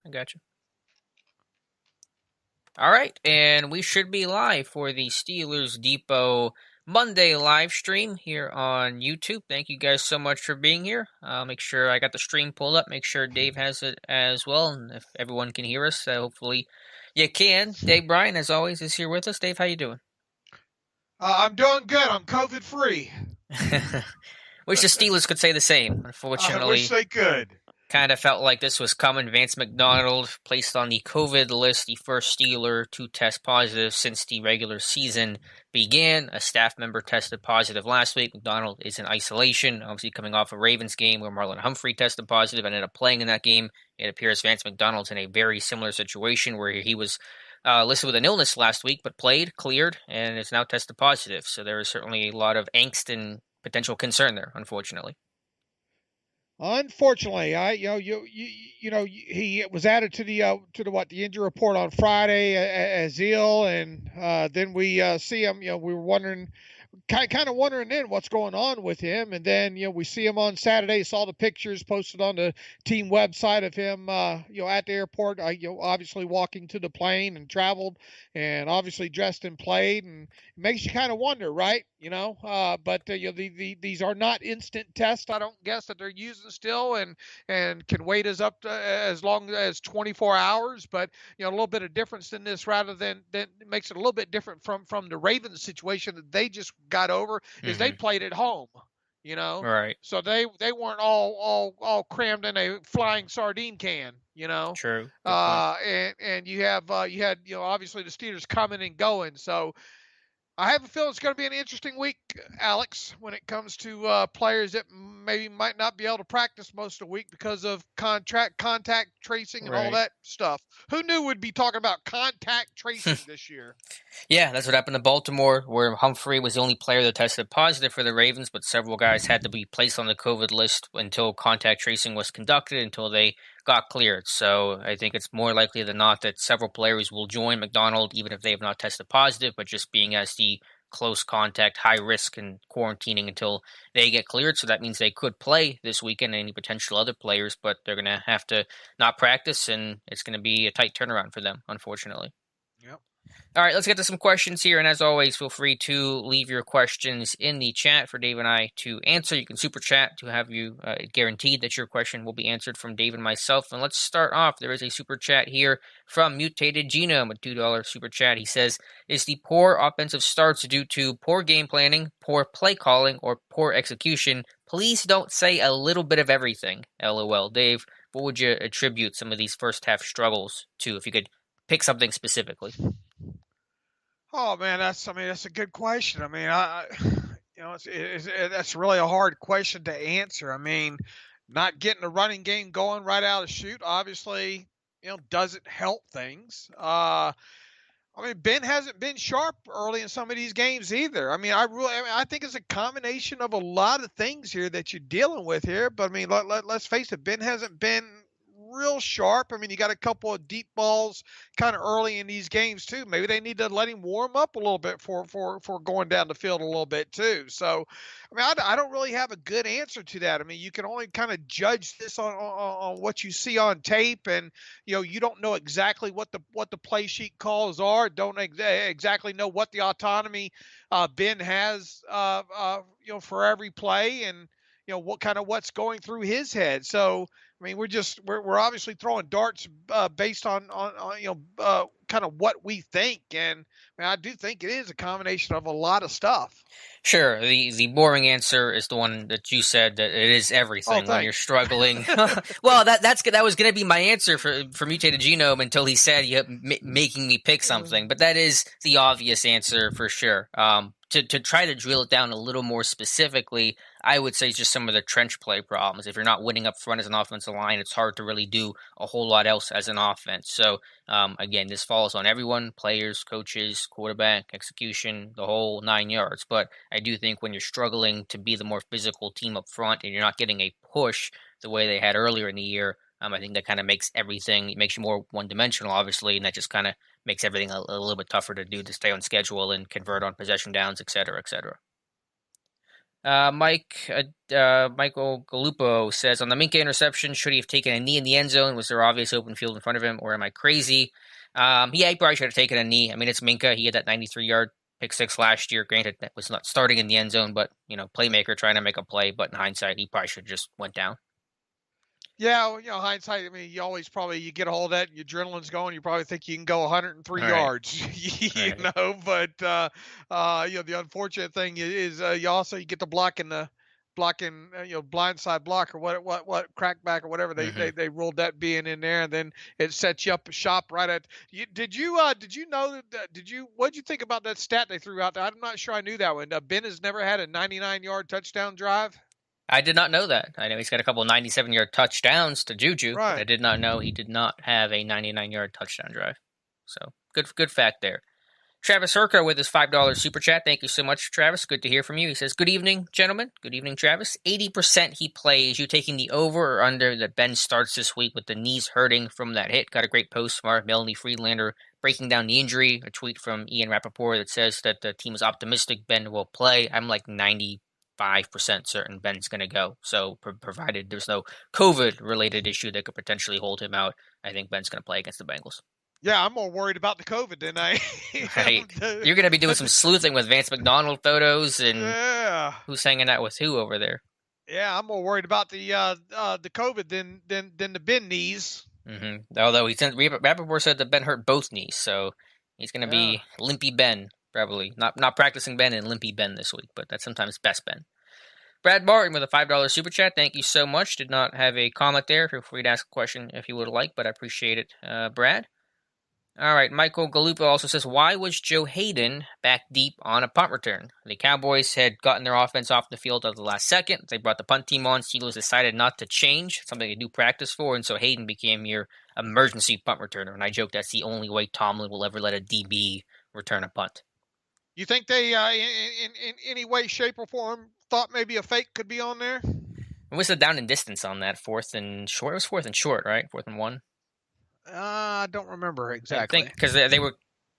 I got you. All right, and we should be live for the Steelers Depot Monday live stream here on YouTube. Thank you guys so much for being here. Make sure I got the stream pulled up. Make sure Dave has it as well, and if everyone can hear us, hopefully you can. Dave Bryan, as always, is here with us. Dave, how you doing? I'm doing good. I'm COVID free. Wish the Steelers could say the same. I Unfortunately, wish they could. kind of felt like this was coming. Vance Mcdonald placed on the COVID list, the first Steeler to test positive since the regular season began. A staff member tested positive last week. McDonald is in isolation, obviously coming off a Ravens game where Marlon Humphrey tested positive and ended up playing in that game. It appears Vance McDonald's in a very similar situation where he was listed with an illness last week, but played, cleared, and is now tested positive. So there is certainly a lot of angst and potential concern there, unfortunately. Unfortunately, he was added to the injury report on Friday as ill, and then we see him. We were wondering, kind of wondering then what's going on with him, and then we see him on Saturday. Saw the pictures posted on the team website of him, at the airport. Obviously walking to the plane and traveled, and obviously dressed and played, and it makes you kind of wonder, right? But these are not instant tests. I don't guess that they're using still, and can wait as long as 24 hours. But a little bit of difference in this, rather than it makes it a little bit different from the Ravens situation that they just got over, is they played at home. Right. So they weren't all crammed in a flying sardine can. True. And you had obviously the Steelers coming and going. So I have a feeling it's going to be an interesting week, Alex, when it comes to players that maybe might not be able to practice most of the week because of contact tracing and all that stuff. Who knew we'd be talking about contact tracing this year? Yeah, that's what happened in Baltimore, where Humphrey was the only player that tested positive for the Ravens, but several guys had to be placed on the COVID list until contact tracing was conducted, until they got cleared. So I think it's more likely than not that several players will join McDonald, even if they have not tested positive, but just being as the close contact, high risk, and quarantining until they get cleared. So that means they could play this weekend, any potential other players, but they're going to have to not practice, and it's going to be a tight turnaround for them, unfortunately. Yep. All right, let's get to some questions here. And as always, feel free to leave your questions in the chat for Dave and I to answer. You can super chat to have you guaranteed that your question will be answered from Dave and myself. And let's start off. There is a super chat here from Mutated Genome, a $2 super chat. He says, is the poor offensive starts due to poor game planning, poor play calling, or poor execution? Please don't say a little bit of everything. LOL. Dave, what would you attribute some of these first half struggles to, if you could pick something specifically? Oh man, that's a good question. That's really a hard question to answer. Not getting the running game going right out of the chute, obviously, doesn't help things. Ben hasn't been sharp early in some of these games either. I think it's a combination of a lot of things here that you're dealing with here. But let's face it, Ben hasn't been real sharp. You got a couple of deep balls kind of early in these games too. Maybe they need to let him warm up a little bit for going down the field a little bit too. So, I don't really have a good answer to that. You can only kind of judge this on what you see on tape, and you don't know exactly what the play sheet calls are. Don't exactly know what the autonomy Ben has for every play, and what's going through his head. So we're obviously throwing darts based on kind of what we think, and I do think it is a combination of a lot of stuff. Sure, the boring answer is the one that you said, that it is everything when you're struggling. Well, that was going to be my answer for Mutated Genome until he said making me pick something, but that is the obvious answer for sure. To try to drill it down a little more specifically, I would say just some of the trench play problems. If you're not winning up front as an offensive line, it's hard to really do a whole lot else as an offense. So, again, this falls on everyone, players, coaches, quarterback, execution, the whole 9 yards. But I do think when you're struggling to be the more physical team up front and you're not getting a push the way they had earlier in the year, I think that kind of makes everything, it makes you more one-dimensional, obviously, and that just kind of makes everything a little bit tougher to do, to stay on schedule and convert on possession downs, et cetera, et cetera. Michael Galupo says, on the Minka interception, should he have taken a knee in the end zone? Was there obvious open field in front of him, or am I crazy? Yeah, he probably should have taken a knee. I mean, it's Minka. He had that 93-yard pick six last year. Granted, that was not starting in the end zone, but, playmaker trying to make a play. But in hindsight, he probably should have just went down. Yeah, well, hindsight, I mean, you always you get a hold of that and your adrenaline's going, you probably think you can go 103 yards, but, the unfortunate thing is you get the blocking, blindside block or what crackback or whatever they ruled that being in there, and then it sets you up a shop right at. Did you know that? What'd you think about that stat they threw out there? I'm not sure I knew that one. Ben has never had a 99-yard touchdown drive. I did not know that. I know he's got a couple of 97-yard touchdowns to Juju, right. But I did not know he did not have a 99-yard touchdown drive. So good fact there. Travis Herco with his $5 super chat. Thank you so much, Travis. Good to hear from you. He says, good evening, gentlemen. Good evening, Travis. 80% he plays. You taking the over or under that Ben starts this week with the knees hurting from that hit? Got a great post from our Melanie Friedlander breaking down the injury. A tweet from Ian Rappaport that says that the team is optimistic Ben will play. I'm like 95% certain Ben's going to go. So provided there's no COVID-related issue that could potentially hold him out, I think Ben's going to play against the Bengals. Yeah, I'm more worried about the COVID than I am. You're going to be doing some sleuthing with Vance Mcdonald photos and who's hanging out with who over there. Yeah, I'm more worried about the COVID than the Ben knees. Mm-hmm. Although Rappaport said that Ben hurt both knees, so he's going to be limpy Ben, probably. Not practicing Ben and limpy Ben this week, but that's sometimes best Ben. Brad Martin with a $5 super chat. Thank you so much. Did not have a comment there. Feel free to ask a question if you would like, but I appreciate it, Brad. All right, Michael Galupa also says, why was Joe Hayden back deep on a punt return? The Cowboys had gotten their offense off the field at the last second. They brought the punt team on. Steelers decided not to change, something they do practice for, and so Hayden became your emergency punt returner. And I joke that's the only way Tomlin will ever let a DB return a punt. You think they, in any way, shape, or form, thought maybe a fake could be on there? What was the down and distance on that? Fourth and short? It was fourth and short, right? 4th and 1? I don't remember exactly. I think because they were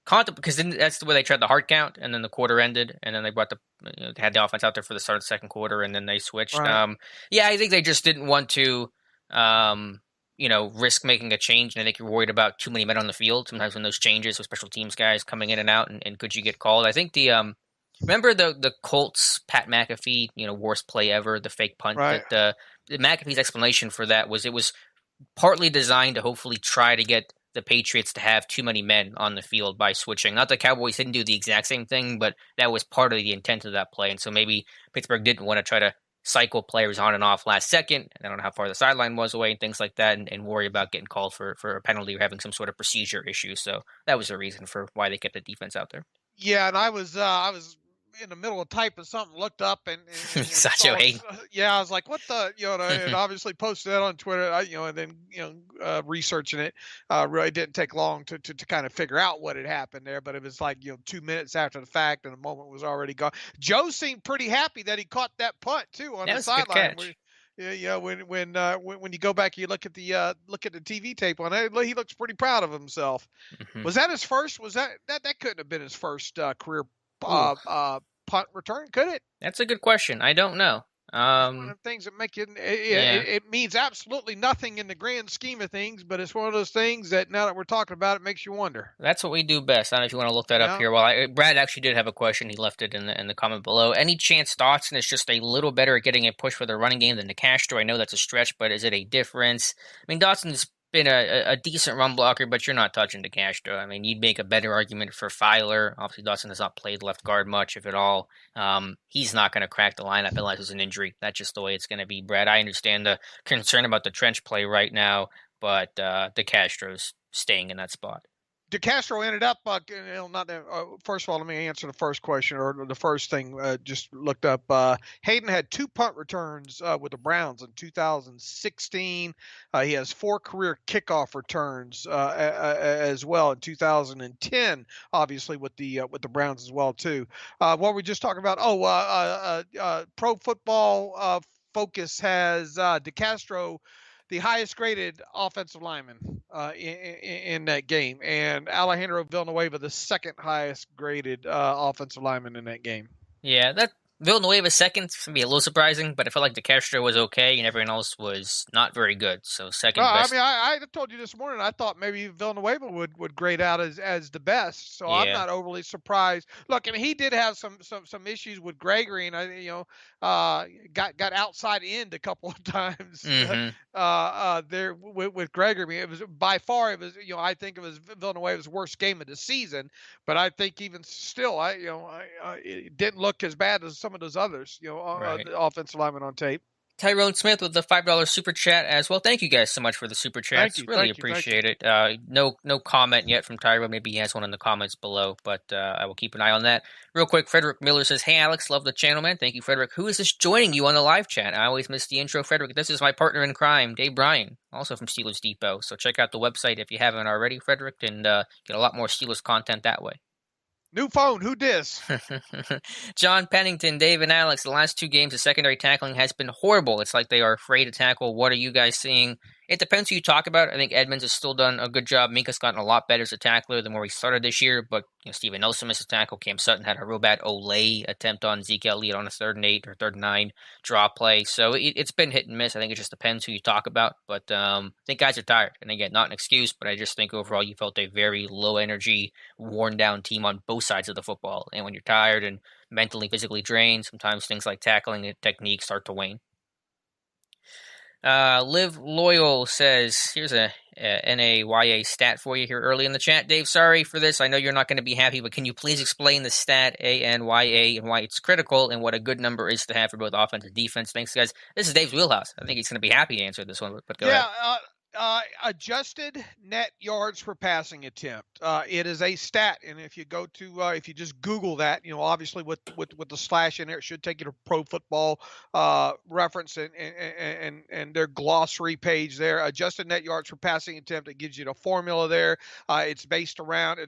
because that's the way they tried the hard count, and then the quarter ended, and then they brought they had the offense out there for the start of the second quarter, and then they switched. Right. I think they just didn't want to, risk making a change, and I think you're worried about too many men on the field. Sometimes when those changes with special teams guys coming in and out, and could you get called? I think remember the Colts Pat McAfee, worst play ever, the fake punt. Right. That McAfee's explanation for that was it was partly designed to hopefully try to get the Patriots to have too many men on the field by switching. Not the Cowboys didn't do the exact same thing, but that was part of the intent of that play. And so maybe Pittsburgh didn't want to try to cycle players on and off last second. And I don't know how far the sideline was away and things like that, and worry about getting called for a penalty or having some sort of procedure issue. So that was a reason for why they kept the defense out there. Yeah, and I was in the middle of typing something, looked up and Joe Hayden. I was like, what the, and obviously posted that on Twitter, and then, researching it, really didn't take long to kind of figure out what had happened there, but it was like, 2 minutes after the fact and the moment was already gone. Joe seemed pretty happy that he caught that punt too on the sideline. Yeah, when you go back, you look at the TV tape on it. He looks pretty proud of himself. Mm-hmm. Was that his first? Was that couldn't have been his first career punt return, could it? That's a good question. I don't know. One of the things that make it means absolutely nothing in the grand scheme of things, but it's one of those things that now that we're talking about it makes you wonder. That's what we do best. I don't know if you want to look that up here. Well, Brad actually did have a question. He left it in the comment below. Any chance Dotson is just a little better at getting a push for the running game than DeCastro? I know that's a stretch, but is it a difference? I mean, Dotson's been a decent run blocker, but you're not touching DeCastro. I mean, you'd make a better argument for Filer. Obviously, Dotson has not played left guard much, if at all. He's not going to crack the lineup unless it's an injury. That's just the way it's going to be, Brad. I understand the concern about the trench play right now, but DeCastro's staying in that spot. DeCastro ended up, first of all, let me answer the first question, or the first thing, just looked up. Hayden had 2 punt returns with the Browns in 2016. He has 4 career kickoff returns as well in 2010, obviously with the Browns as well, too. What were we just talking about? Pro Football Focus has DeCastro the highest graded offensive lineman in that game, and Alejandro Villanueva the second highest graded offensive lineman in that game. Yeah, Villanueva second, it's going to be a little surprising, but I felt like DeCastro was okay and everyone else was not very good. So second best. I mean, I told you this morning, I thought maybe Villanueva would grade out as the best. So I'm not overly surprised. Look, I mean, he did have some issues with Gregory, and got outside end a couple of times there with Gregory. I mean, it was by far, I think it was Villanueva's worst game of the season. But I think even still, it didn't look as bad as some of those others, the offensive linemen on tape. Tyrone Smith with the $5 super chat as well. Thank you guys so much for the super chats. Really appreciate it. No comment yet from Tyrone. Maybe he has one in the comments below, but I will keep an eye on that. Real quick, Frederick Miller says, "Hey Alex, love the channel, man." Thank you, Frederick. Who is this joining you on the live chat? I always miss the intro, Frederick. This is my partner in crime, Dave Bryan, also from Steelers Depot. So check out the website if you haven't already, Frederick, and get a lot more Steelers content that way. New phone, who dis? John Pennington, Dave, and Alex, the last 2 games, the secondary tackling has been horrible. It's like they are afraid to tackle. What are you guys seeing? It depends who you talk about. I think Edmonds has still done a good job. Minka's gotten a lot better as a tackler than where he started this year, but Steven Nelson missed a tackle. Cam Sutton had a real bad Olay attempt on Zeke Elliott on a 3rd and 8 or 3rd and 9 draw play. So it's been hit and miss. I think it just depends who you talk about, but I think guys are tired. And again, not an excuse, but I just think overall you felt a very low energy, worn down team on both sides of the football. And when you're tired and mentally, physically drained, sometimes things like tackling and technique start to wane. Live Loyal says, here's a NAYA stat for you here early in the chat. Dave, sorry for this. I know you're not going to be happy, but can you please explain the stat ANYA and why it's critical and what a good number is to have for both offense and defense? Thanks, guys. This is Dave's wheelhouse. I think he's going to be happy to answer this one, but go ahead. Adjusted net yards per passing attempt. It is a stat, and if you go to if you just Google that, obviously with the slash in there, it should take you to Pro Football Reference and their glossary page there. Adjusted net yards per passing attempt. It gives you the formula there. It's based around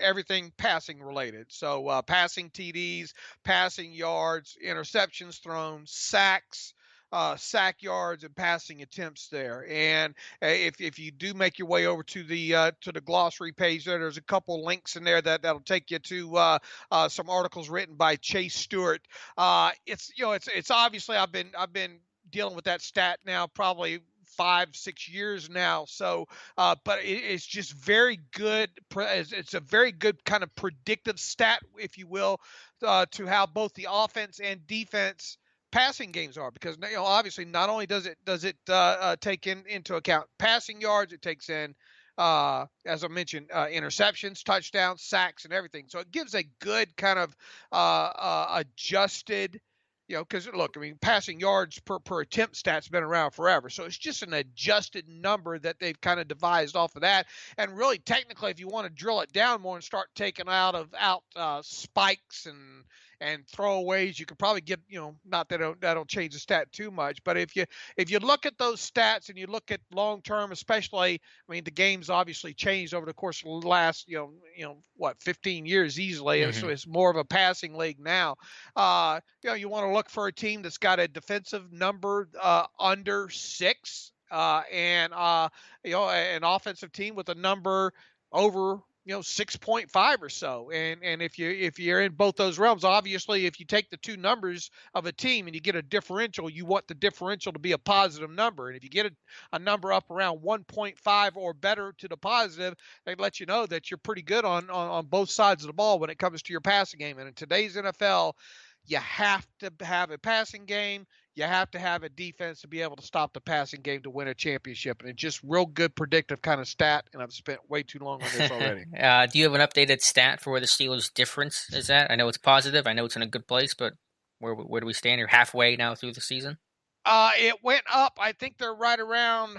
everything passing related. So passing TDs, passing yards, interceptions thrown, sacks. Sack yards and passing attempts there. And if you do make your way over to the glossary page there's a couple links in there that'll take you to some articles written by Chase Stewart. It's obviously I've been dealing with that stat now probably 5-6 years now. So, but it's just very good. It's a very good kind of predictive stat, if you will, to how both the offense and defense passing games are, because obviously not only does it take into account passing yards, it takes in as I mentioned, interceptions, touchdowns, sacks, and everything. So it gives a good kind of adjusted, because look, I mean, passing yards per attempt stat's been around forever. So it's just an adjusted number that they've kind of devised off of that. And really, technically, if you want to drill it down more and start taking out spikes and throwaways, you could probably get, not that that'll change the stat too much, but if you look at those stats and you look at long term, especially, I mean, the game's obviously changed over the course of the last 15 years easily, and so it's more of a passing league now. You want to look for a team that's got a defensive number under 6, and an offensive team with a number over 6.5 or so. And if you're in both those realms, obviously, if you take the two numbers of a team and you get a differential, you want the differential to be a positive number. And if you get a number up around 1.5 or better to the positive, they let you know that you're pretty good on both sides of the ball when it comes to your passing game. And in today's NFL, you have to have a passing game. You have to have a defense to be able to stop the passing game to win a championship. And it's just real good predictive kind of stat, and I've spent way too long on this already. Do you have an updated stat for where the Steelers' difference is at? I know it's positive. I know it's in a good place, but where do we stand? You're halfway now through the season? It went up. I think they're right around,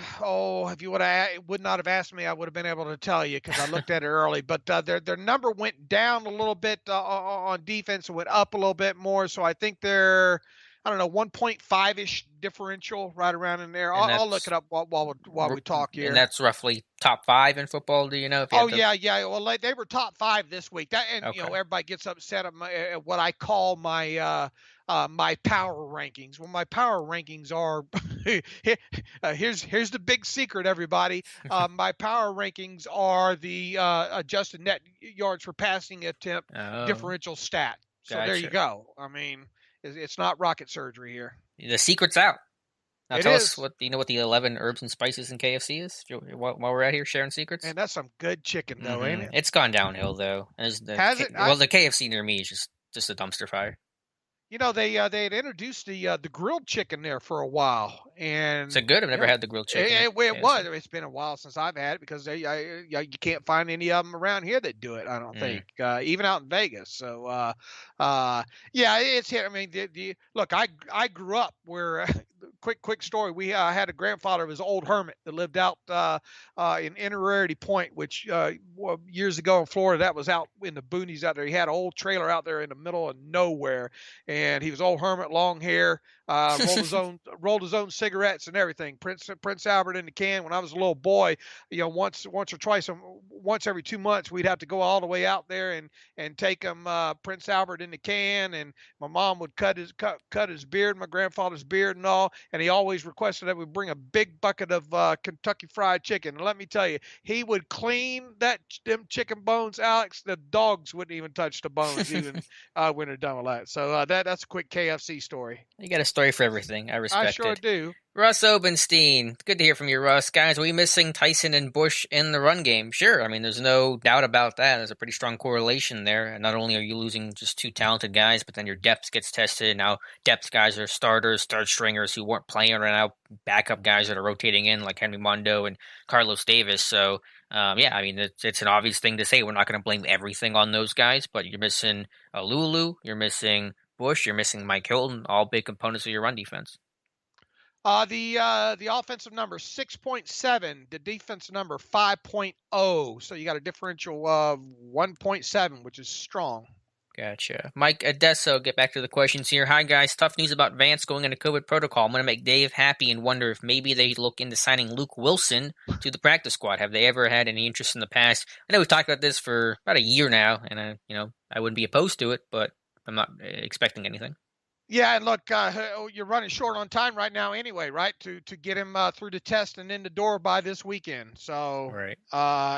if you would not have asked me, I would have been able to tell you because I looked at it early. But their number went down a little bit on defense and went up a little bit more. So I think they're, 1.5-ish differential right around in there. I'll look it up while we talk here. And that's roughly top 5 in football, do you know? Yeah. Well, they were top 5 this week. Everybody gets upset at what I call my my power rankings. Well, my power rankings are here's the big secret, everybody. My power rankings are the adjusted net yards per passing attempt differential stat. So there you go. I mean, it's not rocket surgery here. The secret's out. Now tell us what the 11 herbs and spices in KFC is while we're out here sharing secrets. And that's some good chicken though, ain't it? It's gone downhill though. Has it? Well, the KFC near me is just a dumpster fire. They had introduced the grilled chicken there for a while, and is it good? I've never had the grilled chicken. It was. It's been a while since I've had it because you can't find any of them around here that do it. I don't think, even out in Vegas. So, it's here. I mean, look, I grew up where. Quick story. We had a grandfather who was an old hermit that lived out in Innerarity Point, which years ago in Florida, that was out in the boonies out there. He had an old trailer out there in the middle of nowhere, and he was old hermit, long hair, rolled his own cigarettes and everything. Prince Albert in the can. When I was a little boy, once or twice, once every 2 months, we'd have to go all the way out there and take him Prince Albert in the can, and my mom would cut his beard, my grandfather's beard and all. And he always requested that we bring a big bucket of Kentucky Fried Chicken. And let me tell you, he would clean them chicken bones, Alex. The dogs wouldn't even touch the bones, even when they're done with that. So that's a quick KFC story. You got a story for everything. I respect it. I sure do. Russ Obenstein. Good to hear from you, Russ. Guys, are we missing Tyson and Bush in the run game? Sure. I mean, there's no doubt about that. There's a pretty strong correlation there. And not only are you losing just two talented guys, but then your depth gets tested. Now, depth guys are starters, third stringers who weren't playing right now, backup guys that are rotating in like Henry Mondo and Carlos Davis. So, I mean, it's an obvious thing to say. We're not going to blame everything on those guys, but you're missing Lulu, you're missing Bush, you're missing Mike Hilton, all big components of your run defense. The offensive number 6.7, the defensive number 5.0. So you got a differential of 1.7, which is strong. Gotcha. Mike Adesso, get back to the questions here. Hi, guys. Tough news about Vance going into COVID protocol. I'm going to make Dave happy and wonder if maybe they look into signing Luke Wilson to the practice squad. Have they ever had any interest in the past? I know we've talked about this for about a year now, and I wouldn't be opposed to it, but I'm not expecting anything. Yeah, and look, you're running short on time right now anyway, right? To get him through the test and in the door by this weekend. So right.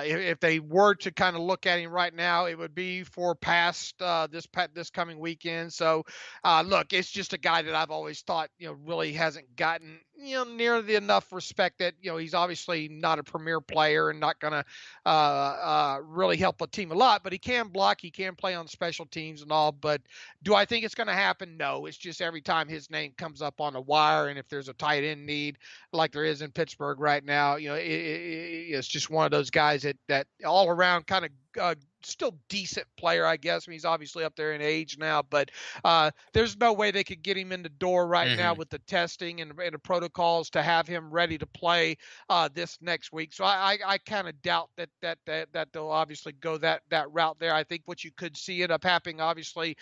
If they were to kind of look at him right now, it would be for past this coming weekend. So look, it's just a guy that I've always thought really hasn't gotten nearly enough respect that he's obviously not a premier player and not going to really help a team a lot, but he can block, he can play on special teams and all. But do I think it's going to happen? No. It's just every time his name comes up on a wire, and if there's a tight end need like there is in Pittsburgh right now, it's just one of those guys that all around kind of still decent player, I guess. I mean, he's obviously up there in age now, but there's no way they could get him in the door right now with the testing and the protocols to have him ready to play this next week. So I kind of doubt that they'll obviously go that route there. I think what you could see end up happening, obviously,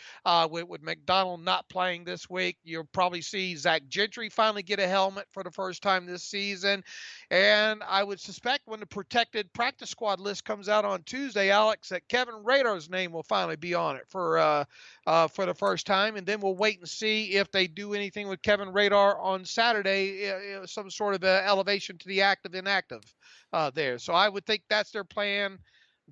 with McDonald not playing this week, you'll probably see Zach Gentry finally get a helmet for the first time this season. And I would suspect when the protected practice squad list comes out on Tuesday, Alex, that Kevin Radar's name will finally be on it for the first time, and then we'll wait and see if they do anything with Kevin Radar on Saturday, some sort of elevation to the active inactive there. So I would think that's their plan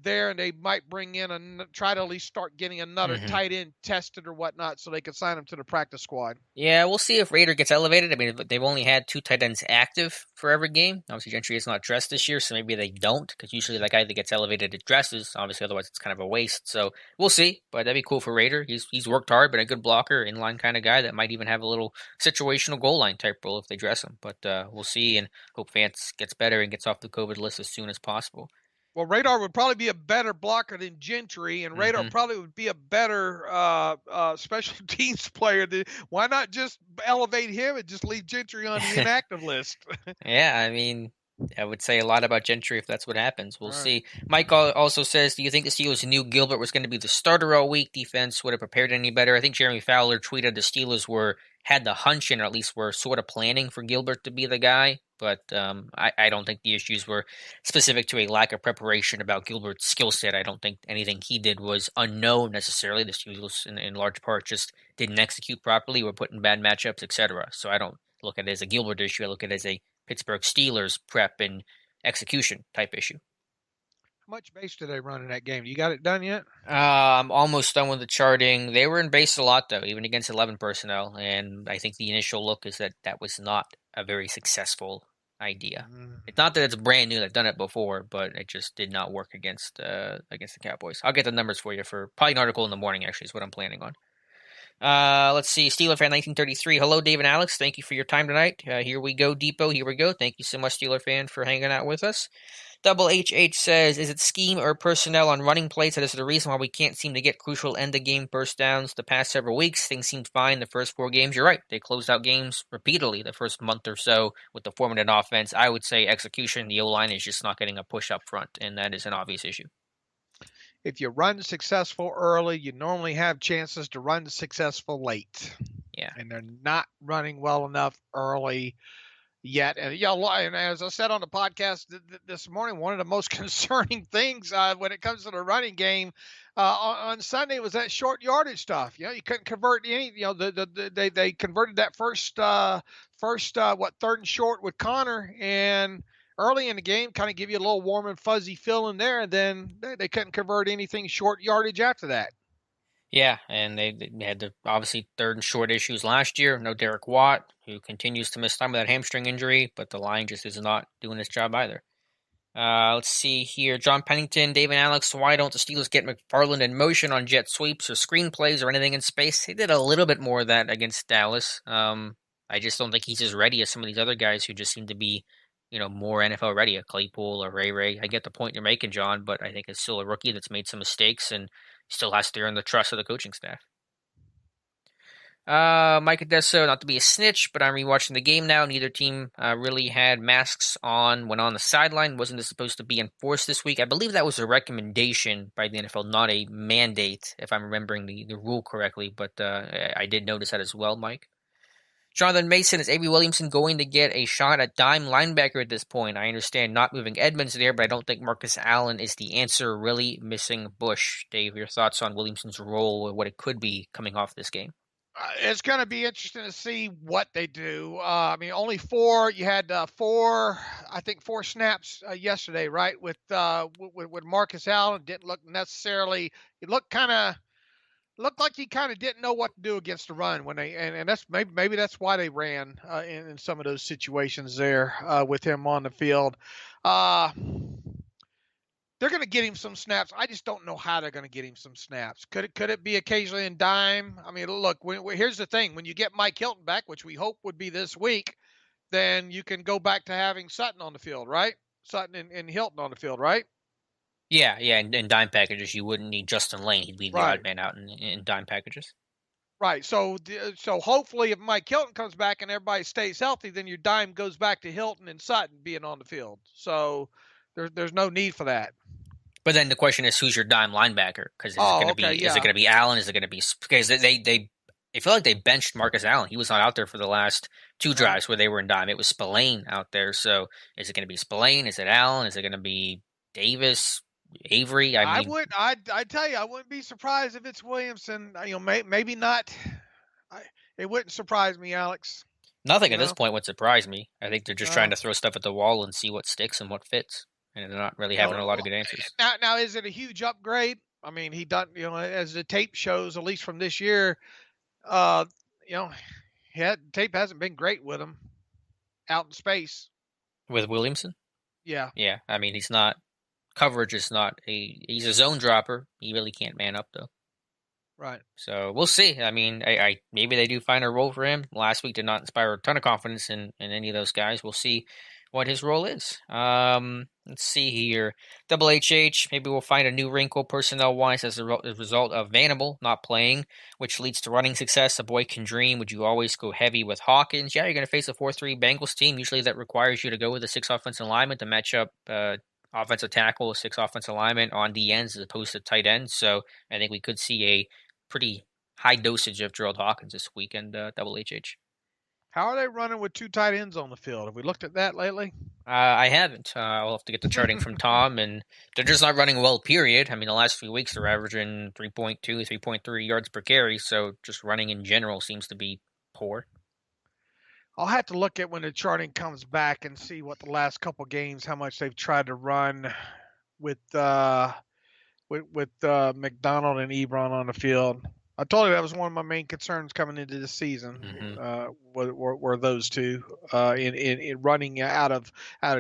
there, and they might bring in try to at least start getting another tight end tested or whatnot so they can sign him to the practice squad. Yeah, we'll see if Raider gets elevated. I mean, they've only had two tight ends active for every game. Obviously, Gentry is not dressed this year, so maybe they don't, because usually that guy that gets elevated it dresses. Obviously, otherwise it's kind of a waste. So we'll see, but that'd be cool for Raider. He's worked hard, but a good blocker, inline kind of guy that might even have a little situational goal line type role if they dress him. But we'll see, and hope Vance gets better and gets off the COVID list as soon as possible. Well, Radar would probably be a better blocker than Gentry, and Radar probably would be a better special teams player. Why not just elevate him and just leave Gentry on the inactive list? Yeah, I mean, I would say a lot about Gentry if that's what happens. We'll see. Mike also says, do you think the Steelers knew Gilbert was going to be the starter all week? Defense would have prepared any better? I think Jeremy Fowler tweeted the Steelers had the hunch and or at least were sort of planning for Gilbert to be the guy. But I don't think the issues were specific to a lack of preparation about Gilbert's skill set. I don't think anything he did was unknown necessarily. The Steelers, in large part, just didn't execute properly, were put in bad matchups, etc. So I don't look at it as a Gilbert issue. I look at it as a Pittsburgh Steelers prep and execution type issue. How much base did they run in that game? You got it done yet? I'm almost done with the charting. They were in base a lot, though, even against 11 personnel. And I think the initial look is that that was not a very successful idea. It's not that it's brand new; they've done it before, but it just did not work against the Cowboys. I'll get the numbers for you for probably an article in the morning. Actually, is what I'm planning on. Let's see. Steeler fan 1933. Hello, Dave and Alex. Thank you for your time tonight. Here we go, Depot. Here we go. Thank you so much, Steeler fan, for hanging out with us. Double HH says, is it scheme or personnel on running plays that is the reason why we can't seem to get crucial end-of-game first downs the past several weeks? Things seemed fine the first 4 games. You're right. They closed out games repeatedly the first month or so with the formative offense. I would say execution. The O-line is just not getting a push up front, and that is an obvious issue. If you run successful early, you normally have chances to run successful late. Yeah. And they're not running well enough early yet. And, and as I said on the podcast this morning, one of the most concerning things when it comes to the running game on Sunday was that short yardage stuff. You couldn't convert any. They converted that first 3rd and short with Connor, and early in the game kind of give you a little warm and fuzzy feeling there, and then they couldn't convert anything short yardage after that. Yeah, and they had the obviously 3rd and short issues last year. No Derek Watt, who continues to miss time with that hamstring injury, but the line just is not doing its job either. Let's see here. John Pennington, Dave and Alex, why don't the Steelers get McFarland in motion on jet sweeps or screenplays or anything in space? They did a little bit more of that against Dallas. I just don't think he's as ready as some of these other guys who just seem to be, more NFL ready, a Claypool or Ray. I get the point you're making, John, but I think it's still a rookie that's made some mistakes and still has to earn the trust of the coaching staff. Mike Adesso, not to be a snitch, but I'm rewatching the game now. Neither team really had masks on when on the sideline. Wasn't this supposed to be enforced this week? I believe that was a recommendation by the NFL, not a mandate, if I'm remembering the rule correctly, but I did notice that as well, Mike. Jonathan Mason, is A.B. Williamson going to get a shot at dime linebacker at this point? I understand not moving Edmonds there, but I don't think Marcus Allen is the answer. Really missing Bush. Dave, your thoughts on Williamson's role or what it could be coming off this game? It's going to be interesting to see what they do. Only 4. You had 4 snaps yesterday, right? With Marcus Allen, didn't look necessarily. It looked like he kind of didn't know what to do against the run when they and that's maybe that's why they ran in some of those situations there with him on the field. They're going to get him some snaps. I just don't know how they're going to get him some snaps. Could it be occasionally in dime? I mean, look, here's the thing. When you get Mike Hilton back, which we hope would be this week, then you can go back to having Sutton on the field, right? Sutton and Hilton on the field, right? Yeah, in dime packages, you wouldn't need Justin Lane. He'd be the odd man out in dime packages. Right. So hopefully if Mike Hilton comes back and everybody stays healthy, then your dime goes back to Hilton and Sutton being on the field. So there's no need for that. But then the question is, who's your dime linebacker? Because is it going to be Allen? Is it going to be because they I feel like they benched Marcus Allen. He was not out there for the last 2 drives where they were in dime. It was Spillane out there. So is it going to be Spillane? Is it Allen? Is it going to be Davis? Avery? I'd tell you, I wouldn't be surprised if it's Williamson. Maybe not. It wouldn't surprise me, Alex. Nothing at this point would surprise me. I think they're just trying to throw stuff at the wall and see what sticks and what fits. And they're not really having a lot of good answers. Now, is it a huge upgrade? I mean, he done, as the tape shows, at least from this year, tape hasn't been great with him out in space. With Williamson? Yeah. Yeah. I mean, coverage is not he's a zone dropper. He really can't man up, though. Right. So we'll see. I mean, I maybe they do find a role for him. Last week did not inspire a ton of confidence in any of those guys. We'll see what his role is. Let's see here. Double HH, maybe we'll find a new wrinkle personnel-wise as a result of Vanable not playing, which leads to running success. A boy can dream. Would you always go heavy with Hawkins? Yeah, you're going to face a 4-3 Bengals team. Usually that requires you to go with a 6 offensive lineman to match up offensive tackle, 6 offensive lineman on the ends as opposed to tight ends. So I think we could see a pretty high dosage of Gerald Hawkins this weekend, Double HH. How are they running with 2 tight ends on the field? Have we looked at that lately? I haven't. I'll have to get the charting from Tom, and they're just not running well, period. I mean, the last few weeks they're averaging 3.2, 3.3 yards per carry, so just running in general seems to be poor. I'll have to look at when the charting comes back and see what the last couple games, how much they've tried to run with McDonald and Ebron on the field. I told you that was one of my main concerns coming into the season. Were those two in running out of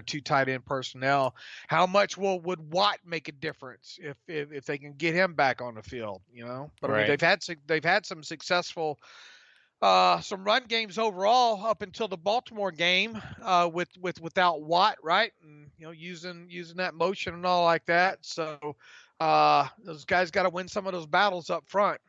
two tight end personnel? How much would Watt make a difference if they can get him back on the field? But I mean they've had some successful some run games overall up until the Baltimore game without Watt, right? And using that motion and all like that. So those guys got to win some of those battles up front.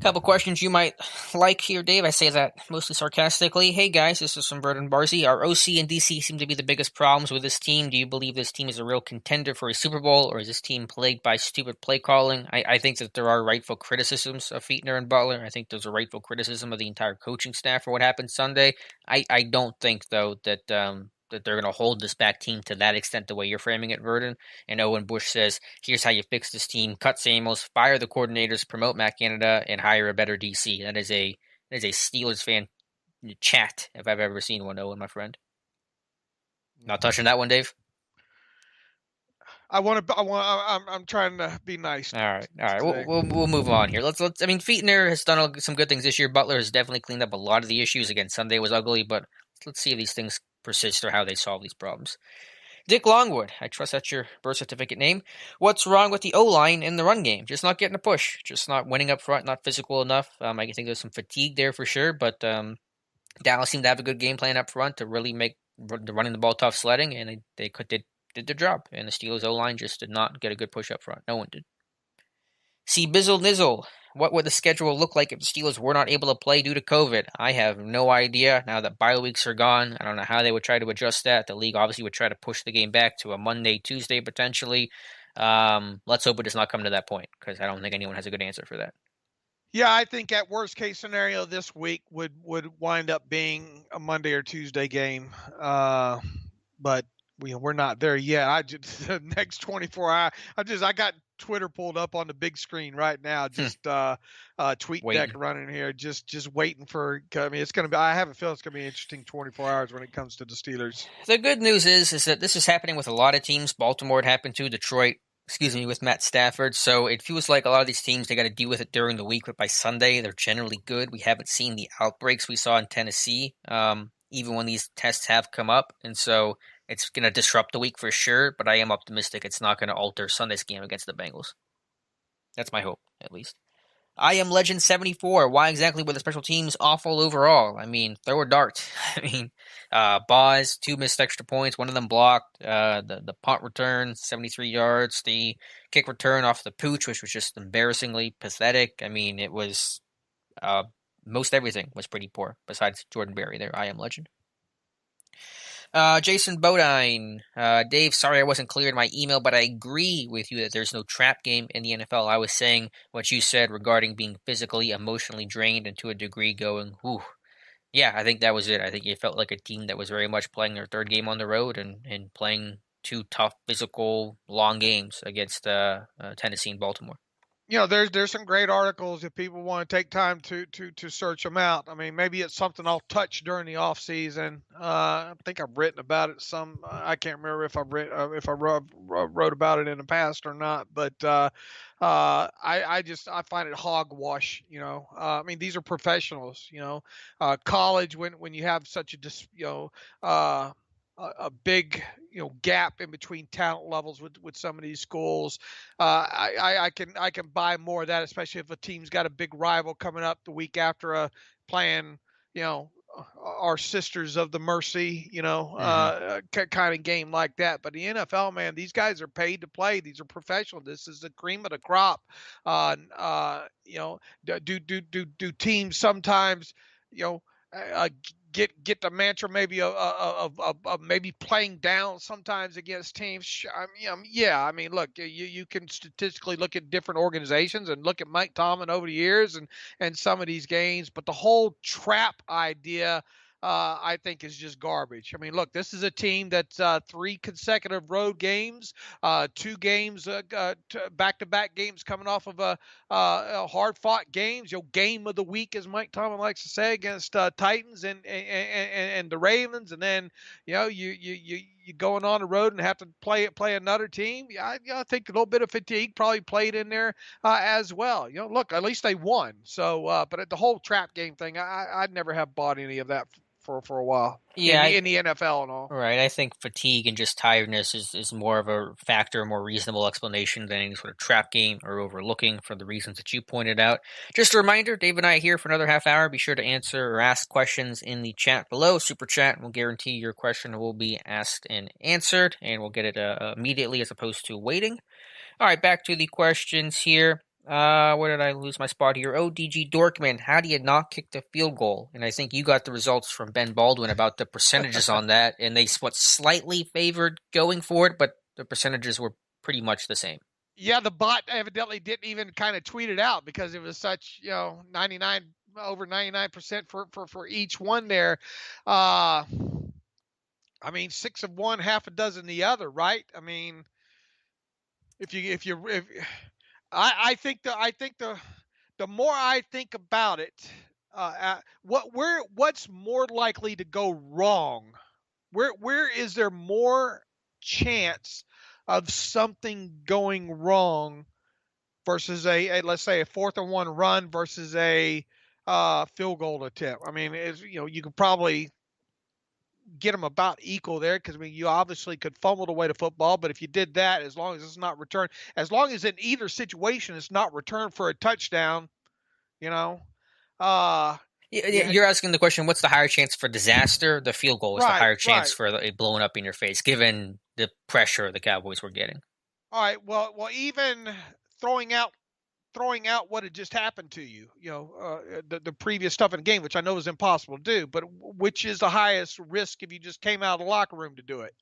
Couple questions you might like here, Dave. I say that mostly sarcastically. Hey guys, this is from Burden Barzy. Our OC and DC seem to be the biggest problems with this team. Do you believe this team is a real contender for a Super Bowl, or is this team plagued by stupid play calling? I think that there are rightful criticisms of Fichtner and Butler. I think there's a rightful criticism of the entire coaching staff for what happened Sunday. I don't think, though, that that they're going to hold this back team to that extent the way you're framing it, Verdon. And Owen Bush says, here's how you fix this team. Cut Samuels, fire the coordinators, promote Matt Canada, and hire a better DC. That is a Steelers fan chat if I've ever seen one, Owen, my friend. Not touching that one, Dave? I'm trying to be nice. All right. We'll move on here. Let's. I mean, Fichtner has done some good things this year. Butler has definitely cleaned up a lot of the issues. Again, Sunday was ugly, but let's see if these things persist or how they solve these problems. Dick Longwood, I trust that's your birth certificate name. What's wrong with the O-line in the run game? Just not getting a push. Just not winning up front, not physical enough. I think there's some fatigue there for sure, but Dallas seemed to have a good game plan up front to really make the running the ball tough sledding, and they did their job. And the Steelers O-line just did not get a good push up front. No one did. See Bizzle Nizzle. What would the schedule look like if the Steelers were not able to play due to COVID? I have no idea. Now that bye weeks are gone, I don't know how they would try to adjust that. The league obviously would try to push the game back to a Monday, Tuesday potentially. Let's hope it does not come to that point, because I don't think anyone has a good answer for that. Yeah, I think at worst case scenario this week would wind up being a Monday or Tuesday game. But we're not there yet. The next 24 hours. I got Twitter pulled up on the big screen right now. Just tweet deck running here. Just waiting for. I mean, it's gonna be. I have a feeling it's gonna be an interesting 24 hours when it comes to the Steelers. The good news is that this is happening with a lot of teams. Baltimore it happened to. Detroit, with Matt Stafford. So it feels like a lot of these teams, they got to deal with it during the week, but by Sunday they're generally good. We haven't seen the outbreaks we saw in Tennessee, even when these tests have come up, and so it's going to disrupt the week for sure, but I am optimistic it's not going to alter Sunday's game against the Bengals. That's my hope, at least. I am Legend 74. Why exactly were the special teams awful overall? I mean, throw a dart. I mean, Boz, 2 missed extra points, one of them blocked. The punt return, 73 yards. The kick return off the pooch, which was just embarrassingly pathetic. I mean, it was most everything was pretty poor, besides Jordan Berry there. I am Legend. Jason Bodine. Dave, sorry I wasn't clear in my email, but I agree with you that there's no trap game in the NFL. I was saying what you said regarding being physically, emotionally drained, and to a degree going, whew. Yeah, I think that was it. I think it felt like a team that was very much playing their third game on the road and playing 2 tough, physical, long games against Tennessee and Baltimore. There's some great articles if people want to take time to search them out. I mean, maybe it's something I'll touch during the off season. I think I've written about it some. I can't remember if I wrote about it in the past or not. But I find it hogwash. I mean, these are professionals. College when you have such a big gap in between talent levels with some of these schools. I can buy more of that, especially if a team's got a big rival coming up the week after playing our Sisters of the Mercy kind of game like that. But the NFL, man, these guys are paid to play. These are professional. This is the cream of the crop. Do teams sometimes get the mantra maybe of maybe playing down sometimes against teams? I mean, look, you can statistically look at different organizations and look at Mike Tomlin over the years and some of these games, but the whole trap idea, I think, is just garbage. I mean, look, this is a team that's 3 consecutive road games, 2 games, back-to-back games coming off of a hard-fought games. Game of the week, as Mike Tomlin likes to say, against Titans and the Ravens, and then you you going on the road and have to play another team. Yeah, I think a little bit of fatigue probably played in there as well. Look, at least they won. So, but the whole trap game thing, I'd never have bought any of that for a while. Yeah, in the NFL and all. Right. I think fatigue and just tiredness is more of a factor, more reasonable explanation than any sort of trap game or overlooking for the reasons that you pointed out. Just a reminder, Dave and I are here for another half hour. Be sure to answer or ask questions in the chat below. Super chat will guarantee your question will be asked and answered, and we'll get it immediately as opposed to waiting. All right, back to the questions here. Where did I lose my spot here? ODG Dorkman, how do you not kick the field goal? And I think you got the results from Ben Baldwin about the percentages on that, and they slightly favored going for it, but the percentages were pretty much the same. Yeah, the bot evidently didn't even kind of tweet it out because it was such, over 99% for each one there. I mean, 6 of one, half a dozen the other, right? I mean, I think the more I think about it, what's more likely to go wrong? Where is there more chance of something going wrong versus a let's say a 4th and 1 run versus a field goal attempt? I mean, you could probably get them about equal there because you obviously could fumble away the football, but if you did that, as long as it's not returned, as long as in either situation it's not returned for a touchdown, You're asking the question, what's the higher chance for disaster? The field goal is the higher chance for it blowing up in your face, given the pressure the Cowboys were getting. All right, well, even throwing out what had just happened to you, the previous stuff in the game, which I know is impossible to do, but which is the highest risk if you just came out of the locker room to do it?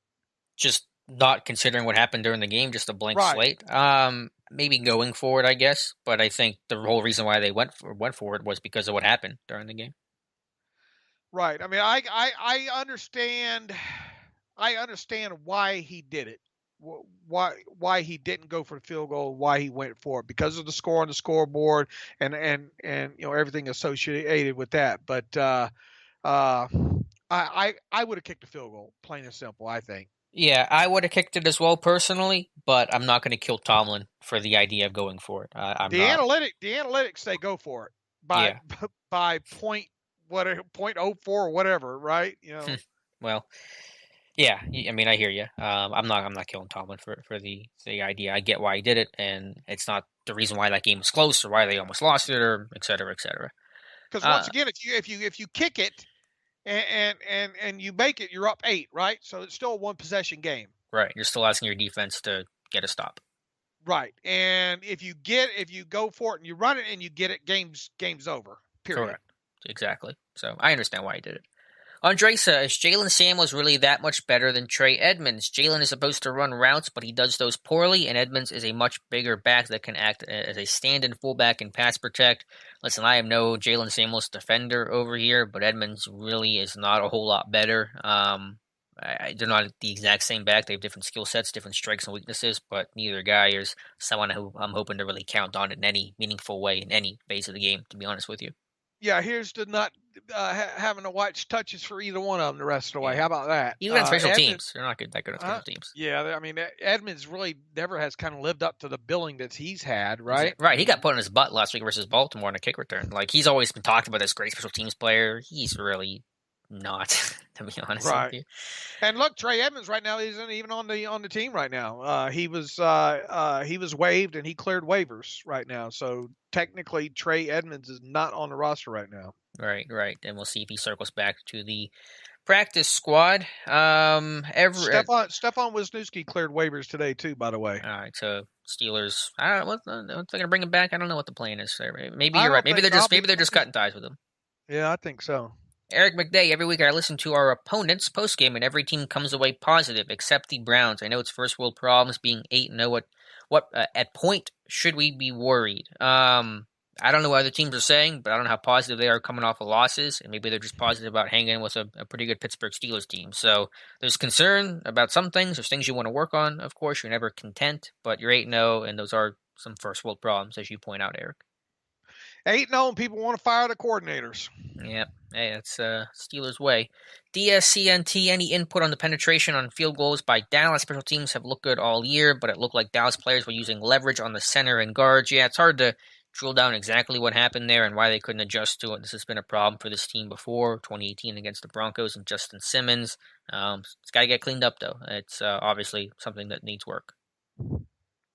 Just not considering what happened during the game, just a blank slate. Maybe going for it, I guess, but I think the whole reason why they went for it was because of what happened during the game. Right. I mean, I understand why he did it. Why he didn't go for the field goal, why he went for it, because of the score on the scoreboard and everything associated with that. But I would have kicked the field goal, plain and simple, I think. Yeah, I would have kicked it as well personally, but I'm not going to kill Tomlin for the idea of going for it. Analytics say go for it by point 0.04 or whatever, right? Well, yeah, I mean, I hear you. I'm not killing Tomlin for the idea. I get why he did it, and it's not the reason why that game was close or why they almost lost it, or et cetera, et cetera. Because once again, if you kick it and you make it, you're up 8, right? So it's still a 1 possession game. Right, you're still asking your defense to get a stop. Right, and if you go for it and you run it and you get it, game's over. Period. Correct. Exactly. So I understand why he did it. Andresa, is Jalen Samuels really that much better than Trey Edmonds? Jalen is supposed to run routes, but he does those poorly, and Edmonds is a much bigger back that can act as a stand-in fullback and pass protect. Listen, I am no Jalen Samuels defender over here, but Edmonds really is not a whole lot better. They're not the exact same back. They have different skill sets, different strengths and weaknesses, but neither guy is someone who I'm hoping to really count on in any meaningful way in any phase of the game, to be honest with you. Yeah, here's to not having to watch touches for either one of them the rest of the way. How about that? Even on special teams. They're not that good on special teams. Yeah, I mean, Edmonds really never has kind of lived up to the billing that he's had, right? Right. He got put on his butt last week versus Baltimore on a kick return. Like, he's always been talked about this great special teams player. He's really not, to be honest with you. And look, Trey Edmonds right now isn't even on the team right now. He was waived and he cleared waivers right now. So technically, Trey Edmonds is not on the roster right now. Right. And we'll see if he circles back to the practice squad. Stefan Wisniewski cleared waivers today too, by the way. All right, so Steelers. I don't know what they're going to bring him back. I don't know what the plan is there. Maybe you're right. Maybe they're just cutting ties with him. Yeah, I think so. Eric McDay, every week I listen to our opponents postgame, and every team comes away positive, except the Browns. I know it's first world problems, being 8-0. What at point should we be worried? I don't know what other teams are saying, but I don't know how positive they are coming off of losses, and maybe they're just positive about hanging with a pretty good Pittsburgh Steelers team. So there's concern about some things. There's things you want to work on, of course. You're never content, but you're 8-0, and those are some first world problems, as you point out, Eric. 8-0, people want to fire the coordinators. Yep. Hey, that's Steelers' way. DSCNT, any input on the penetration on field goals by Dallas? Special teams have looked good all year, but it looked like Dallas players were using leverage on the center and guards. Yeah, it's hard to drill down exactly what happened there and why they couldn't adjust to it. This has been a problem for this team before, 2018 against the Broncos and Justin Simmons. It's got to get cleaned up, though. It's obviously something that needs work.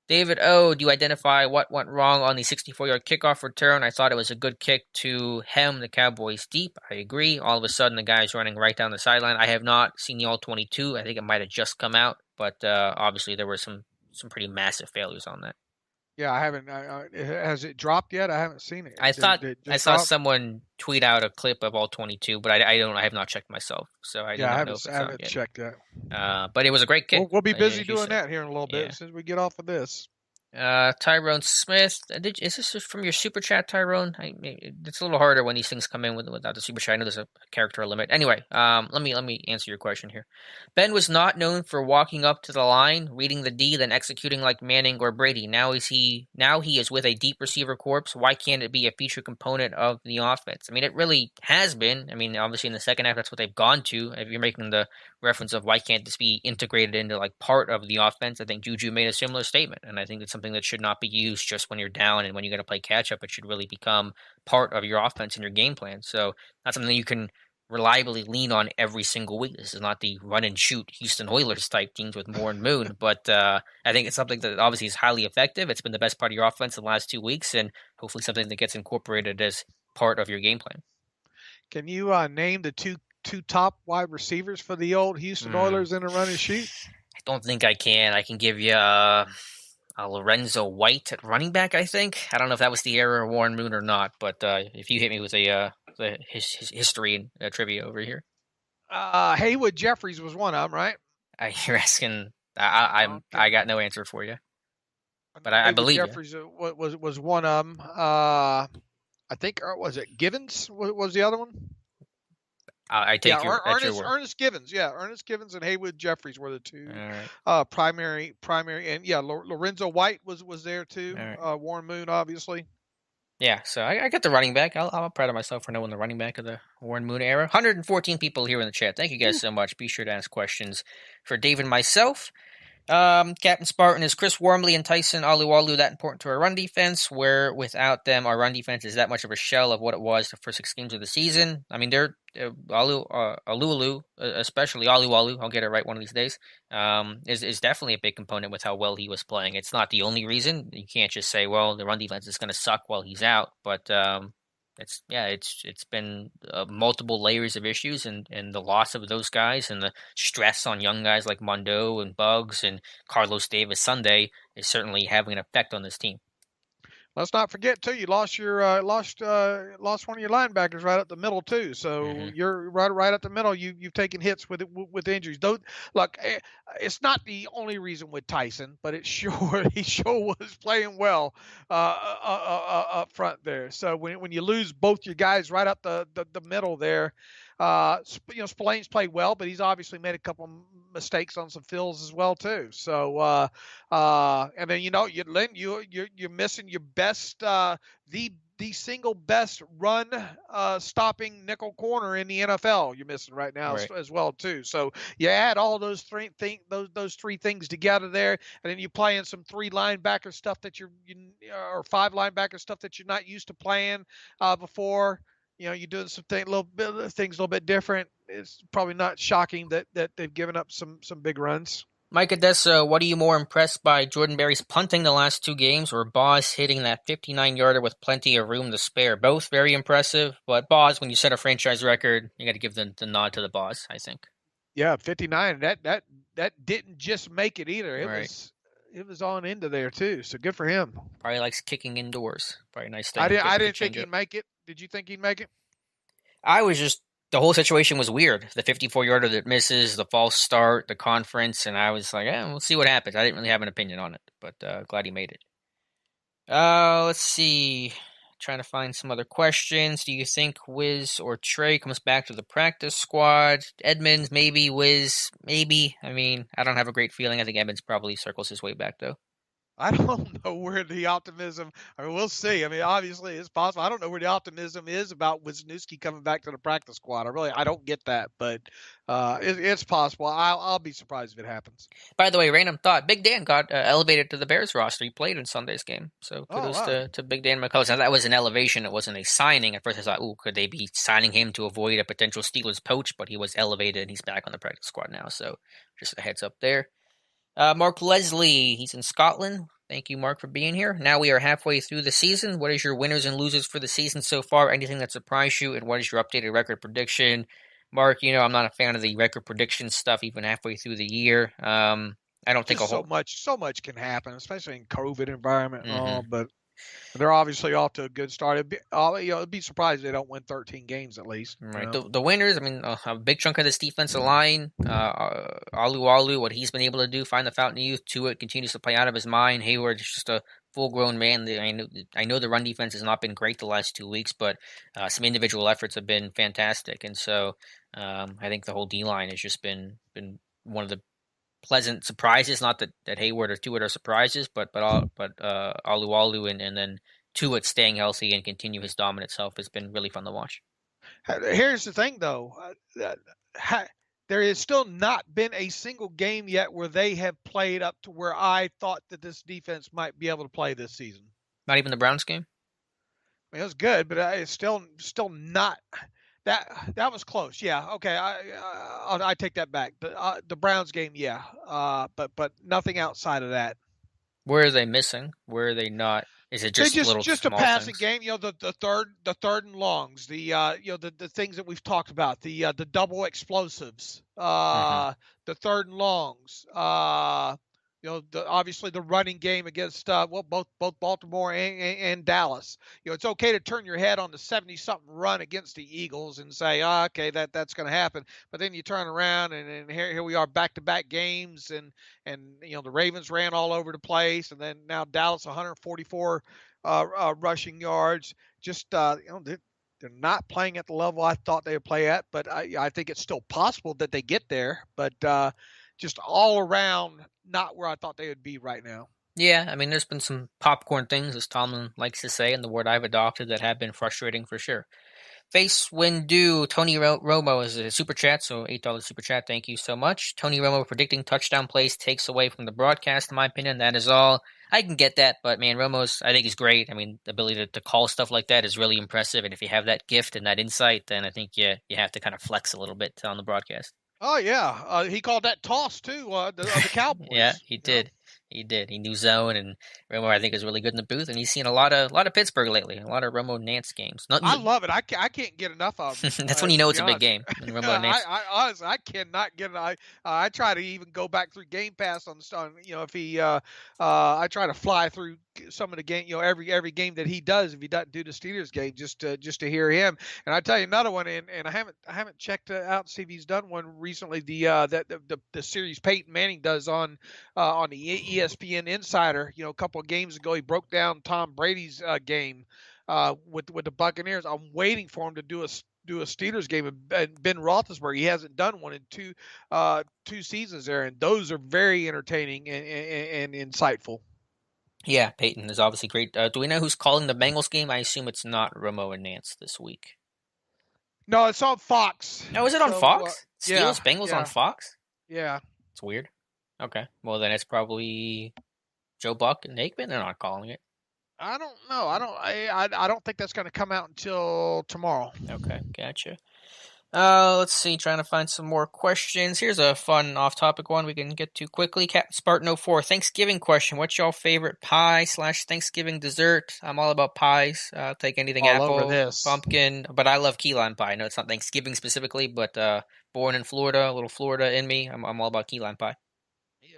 David O, do you identify what went wrong on the 64-yard kickoff return? I thought it was a good kick to hem the Cowboys deep. I agree. All of a sudden, the guy's running right down the sideline. I have not seen the All-22. I think it might have just come out, but obviously there were some pretty massive failures on that. Yeah, I haven't. Has it dropped yet? I haven't seen it. I saw someone tweet out a clip of All-22, but I have not checked myself, so I haven't checked that. But it was a great kick. We'll be busy doing that here in a little bit as soon as we get off of this. Tyrone Smith, is this from your super chat, Tyrone? It's a little harder when these things come in without the super chat. I know there's a character limit. Anyway, let me answer your question here. Ben was not known for walking up to the line, reading the D, then executing like Manning or Brady. Now he is with a deep receiver corps. Why can't it be a feature component of the offense? I mean, it really has been. I mean, obviously in the second half, that's what they've gone to. If you're making the reference of why can't this be integrated into like part of the offense, I think Juju made a similar statement, and I think it's something that should not be used just when you're down and when you're going to play catch up. It should really become part of your offense and your game plan. So not something that you can reliably lean on every single week. This is not the run and shoot Houston Oilers type teams with Moore and Moon, but I think it's something that obviously is highly effective. It's been the best part of your offense the last 2 weeks, and hopefully something that gets incorporated as part of your game plan. Can you name the two top wide receivers for the old Houston Oilers in a run and shoot? I don't think I can. I can give you Lorenzo White at running back, I think. I don't know if that was the era of Warren Moon or not, but if you hit me with his history and trivia over here. Haywood Jeffries was one of them, right? You're asking. I got no answer for you, but I believe Jeffries was one of them. I think was it Givens was the other one? I take your Ernest Givens. Yeah, Ernest Givens and Haywood Jeffries were the two primary, and Lorenzo White was there too. Right. Warren Moon, obviously. Yeah, so I got the running back. I'm proud of myself for knowing the running back of the Warren Moon era. 114 people here in the chat. Thank you guys so much. Be sure to ask questions for Dave and myself. Captain Spartan, is Chris Wormley and Tyson Alualu that important to our run defense, where without them our run defense is that much of a shell of what it was the first 6 games of the season? I mean, they're Alualu, especially Alualu, I'll get it right one of these days, is definitely a big component with how well he was playing. It's not the only reason. You can't just say, well, the run defense is going to suck while he's out, but it's been multiple layers of issues, and the loss of those guys and the stress on young guys like Mondo and Bugs and Carlos Davis Sunday is certainly having an effect on this team. Let's not forget too, you lost your lost one of your linebackers right up the middle too. So you're right up the middle. You've taken hits with injuries. Don't look. It's not the only reason with Tyson, but he sure was playing well up front there. So when you lose both your guys right up the middle there. Spillane's played well, but he's obviously made a couple mistakes on some fills as well too. So, and then you're missing your best, the single best run stopping nickel corner in the NFL. You're missing right now as well too. So you add all those three things together there, and then you play in some 3 linebacker stuff that or 5 linebacker stuff that you're not used to playing before. You're doing things a little bit different. It's probably not shocking that they've given up some big runs. Mike Odessa, what are you more impressed by, Jordan Berry's punting the last 2 games or Boz hitting that 59-yarder with plenty of room to spare? Both very impressive, but Boz, when you set a franchise record, you got to give the nod to the Boz, I think. Yeah, 59. That didn't just make it either. It was on into there too. So good for him. Probably likes kicking indoors. Probably a nice thing. I didn't think he'd make it. Did you think he'd make it? The whole situation was weird. The 54-yarder that misses, the false start, the conference, and I was like, we'll see what happens. I didn't really have an opinion on it, but glad he made it. Let's see. Trying to find some other questions. Do you think Whiz or Trey comes back to the practice squad? Edmonds, maybe. Whiz, maybe. I mean, I don't have a great feeling. I think Edmonds probably circles his way back, though. I don't know where the optimism. I mean, we'll see. I mean, obviously it's possible. I don't know where the optimism is about Wisniewski coming back to the practice squad. I don't get that, but it's possible. I'll be surprised if it happens. By the way, random thought: Big Dan got elevated to the Bears roster. He played in Sunday's game, so Oh kudos wow. to Big Dan McCullers. Now that was an elevation; it wasn't a signing. At first, I thought, "Ooh, could they be signing him to avoid a potential Steelers poach?" But he was elevated, and he's back on the practice squad now. So, just a heads up there. Mark Leslie, he's in Scotland. Thank you, Mark, for being here. Now we are halfway through the season. What is your winners and losers for the season so far? Anything that surprised you? And what is your updated record prediction? Mark, I'm not a fan of the record prediction stuff even halfway through the year. I don't think Just so much can happen, especially in COVID environment and all. But they're obviously off to a good start. It'd be surprised if they don't win 13 games at least. Right. The winners, I mean, a big chunk of this defensive line, Alu, what he's been able to do, find the fountain of youth. Tua continues to play out of his mind. Hayward is just a full-grown man. I know the run defense has not been great the last 2 weeks, but some individual efforts have been fantastic. And so I think the whole D-line has just been one of the pleasant surprises. Not that Hayward or Tua are surprises, but Alu and then Tua staying healthy and continue his dominant self has been really fun to watch. Here's the thing, though. There has still not been a single game yet where they have played up to where I thought that this defense might be able to play this season. Not even the Browns game? I mean, it was good, but it's still not. That was close. Yeah. Okay. I take that back. The Browns game, yeah. But nothing outside of that. Where are they missing? Where are they not? Is it just little just small a passing things? game? The third and longs. The things that we've talked about. The double explosives. The third and longs. Obviously the running game against both Baltimore and Dallas. It's okay to turn your head on the 70-something run against the Eagles and say, okay, that's going to happen. But then you turn around and here we are back-to-back games and the Ravens ran all over the place, and then now Dallas 144 rushing yards. Just they're not playing at the level I thought they would play at, but I think it's still possible that they get there. But just all around, not where I thought they would be right now. Yeah, I mean, there's been some popcorn things, as Tomlin likes to say, and the word I've adopted that have been frustrating for sure. Face when due, Tony Romo is a super chat, so $8 super chat. Thank you so much. Tony Romo predicting touchdown plays takes away from the broadcast, in my opinion. That is all. I can get that, but man, I think he's great. I mean, the ability to call stuff like that is really impressive, and if you have that gift and that insight, then I think you have to kind of flex a little bit on the broadcast. Oh yeah, he called that toss too. The Cowboys. Yeah, he did. He did. He knew zone, and Romo I think is really good in the booth, and he's seen a lot of Pittsburgh lately, a lot of Romo Nance games. I love it. I can't get enough of it. That's when you know it's a big game. Romo Nance. I honestly I cannot get it. I try to even go back through Game Pass on if he I try to fly through some of the game, every game that he does if he doesn't do the Steelers game just to hear him. And I tell you another one, and I haven't checked out to see if he's done one recently. The series Peyton Manning does on the ESPN Insider. A couple of games ago, he broke down Tom Brady's game with the Buccaneers. I'm waiting for him to do a Steelers game, and Ben Roethlisberger. He hasn't done one in two seasons there, and those are very entertaining and insightful. Yeah, Peyton is obviously great. Do we know who's calling the Bengals game? I assume it's not Romo and Nance this week. No, it's on Fox. Oh, is it on Fox? Steelers, Bengals on Fox? Yeah. It's weird. Okay. Well, then it's probably Joe Buck and Aikman. They're not calling it. I don't know. I don't think that's going to come out until tomorrow. Okay, gotcha. Let's see, trying to find some more questions. Here's a fun off-topic one we can get to quickly. Captain Spartan 04, Thanksgiving question. What's your favorite pie/Thanksgiving dessert? I'm all about pies. I'll take anything apple, pumpkin, but I love key lime pie. I know it's not Thanksgiving specifically, but born in Florida, a little Florida in me. I'm all about key lime pie.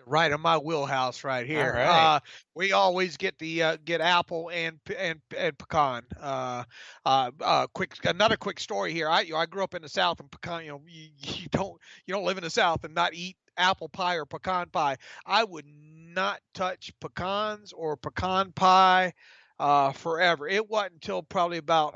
Right in my wheelhouse, right here. All right. We always get get apple and pecan. Another quick story here. I grew up in the South, and pecan. You don't live in the South and not eat apple pie or pecan pie. I would not touch pecans or pecan pie forever. It wasn't until probably about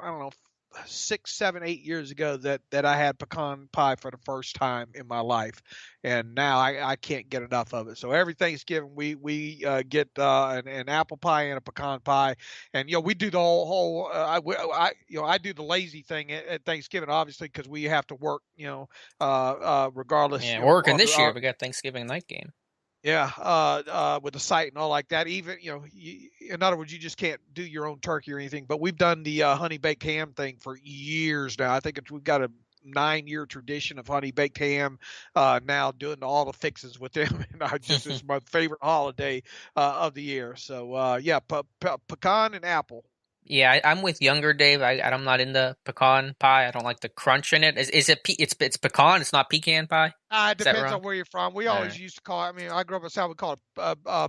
6, 7, 8 years ago that I had pecan pie for the first time in my life, and now I can't get enough of it. So every Thanksgiving we get an apple pie and a pecan pie, and we do the whole I do the lazy thing at Thanksgiving, obviously, because we have to work regardless. Yeah, working this year. We got Thanksgiving night game. Yeah, with the site and all like that. Even in other words, you just can't do your own turkey or anything. But we've done the honey baked ham thing for years now. I think we've got a 9-year tradition of honey baked ham. Now doing all the fixes with them, and it's my favorite holiday of the year. So pecan and apple. Yeah, I'm with younger Dave. I'm not in the pecan pie. I don't like the crunch in it. Is it? It's pecan. It's not pecan pie. It depends on where you're from. We always used to call it. I mean, I grew up in South. We call it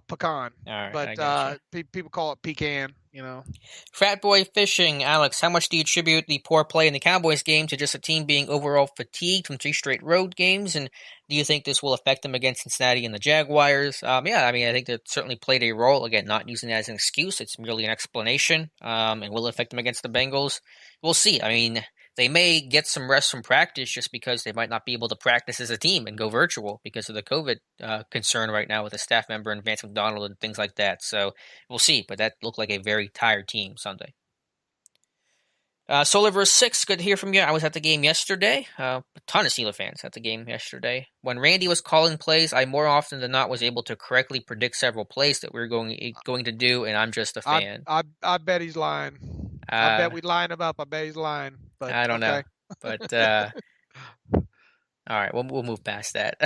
pecan, but people call it pecan. Frat Boy Fishing, Alex, how much do you attribute the poor play in the Cowboys game to just a team being overall fatigued from 3 straight road games? And do you think this will affect them against Cincinnati and the Jaguars? I think that certainly played a role. Again, not using it as an excuse. It's merely an explanation. And will it affect them against the Bengals? We'll see. I mean, they may get some rest from practice just because they might not be able to practice as a team and go virtual because of the COVID concern right now with a staff member and Vance Mcdonald and things like that. So we'll see, but that looked like a very tired team Sunday. Solar 6, good to hear from you. I was at the game yesterday. A ton of Steeler fans at the game yesterday. When Randy was calling plays, I more often than not was able to correctly predict several plays that we were going to do, and I'm just a fan. I bet he's lying. I bet we line him up. I bet he's lying. But I don't know. But all right, we'll move past that.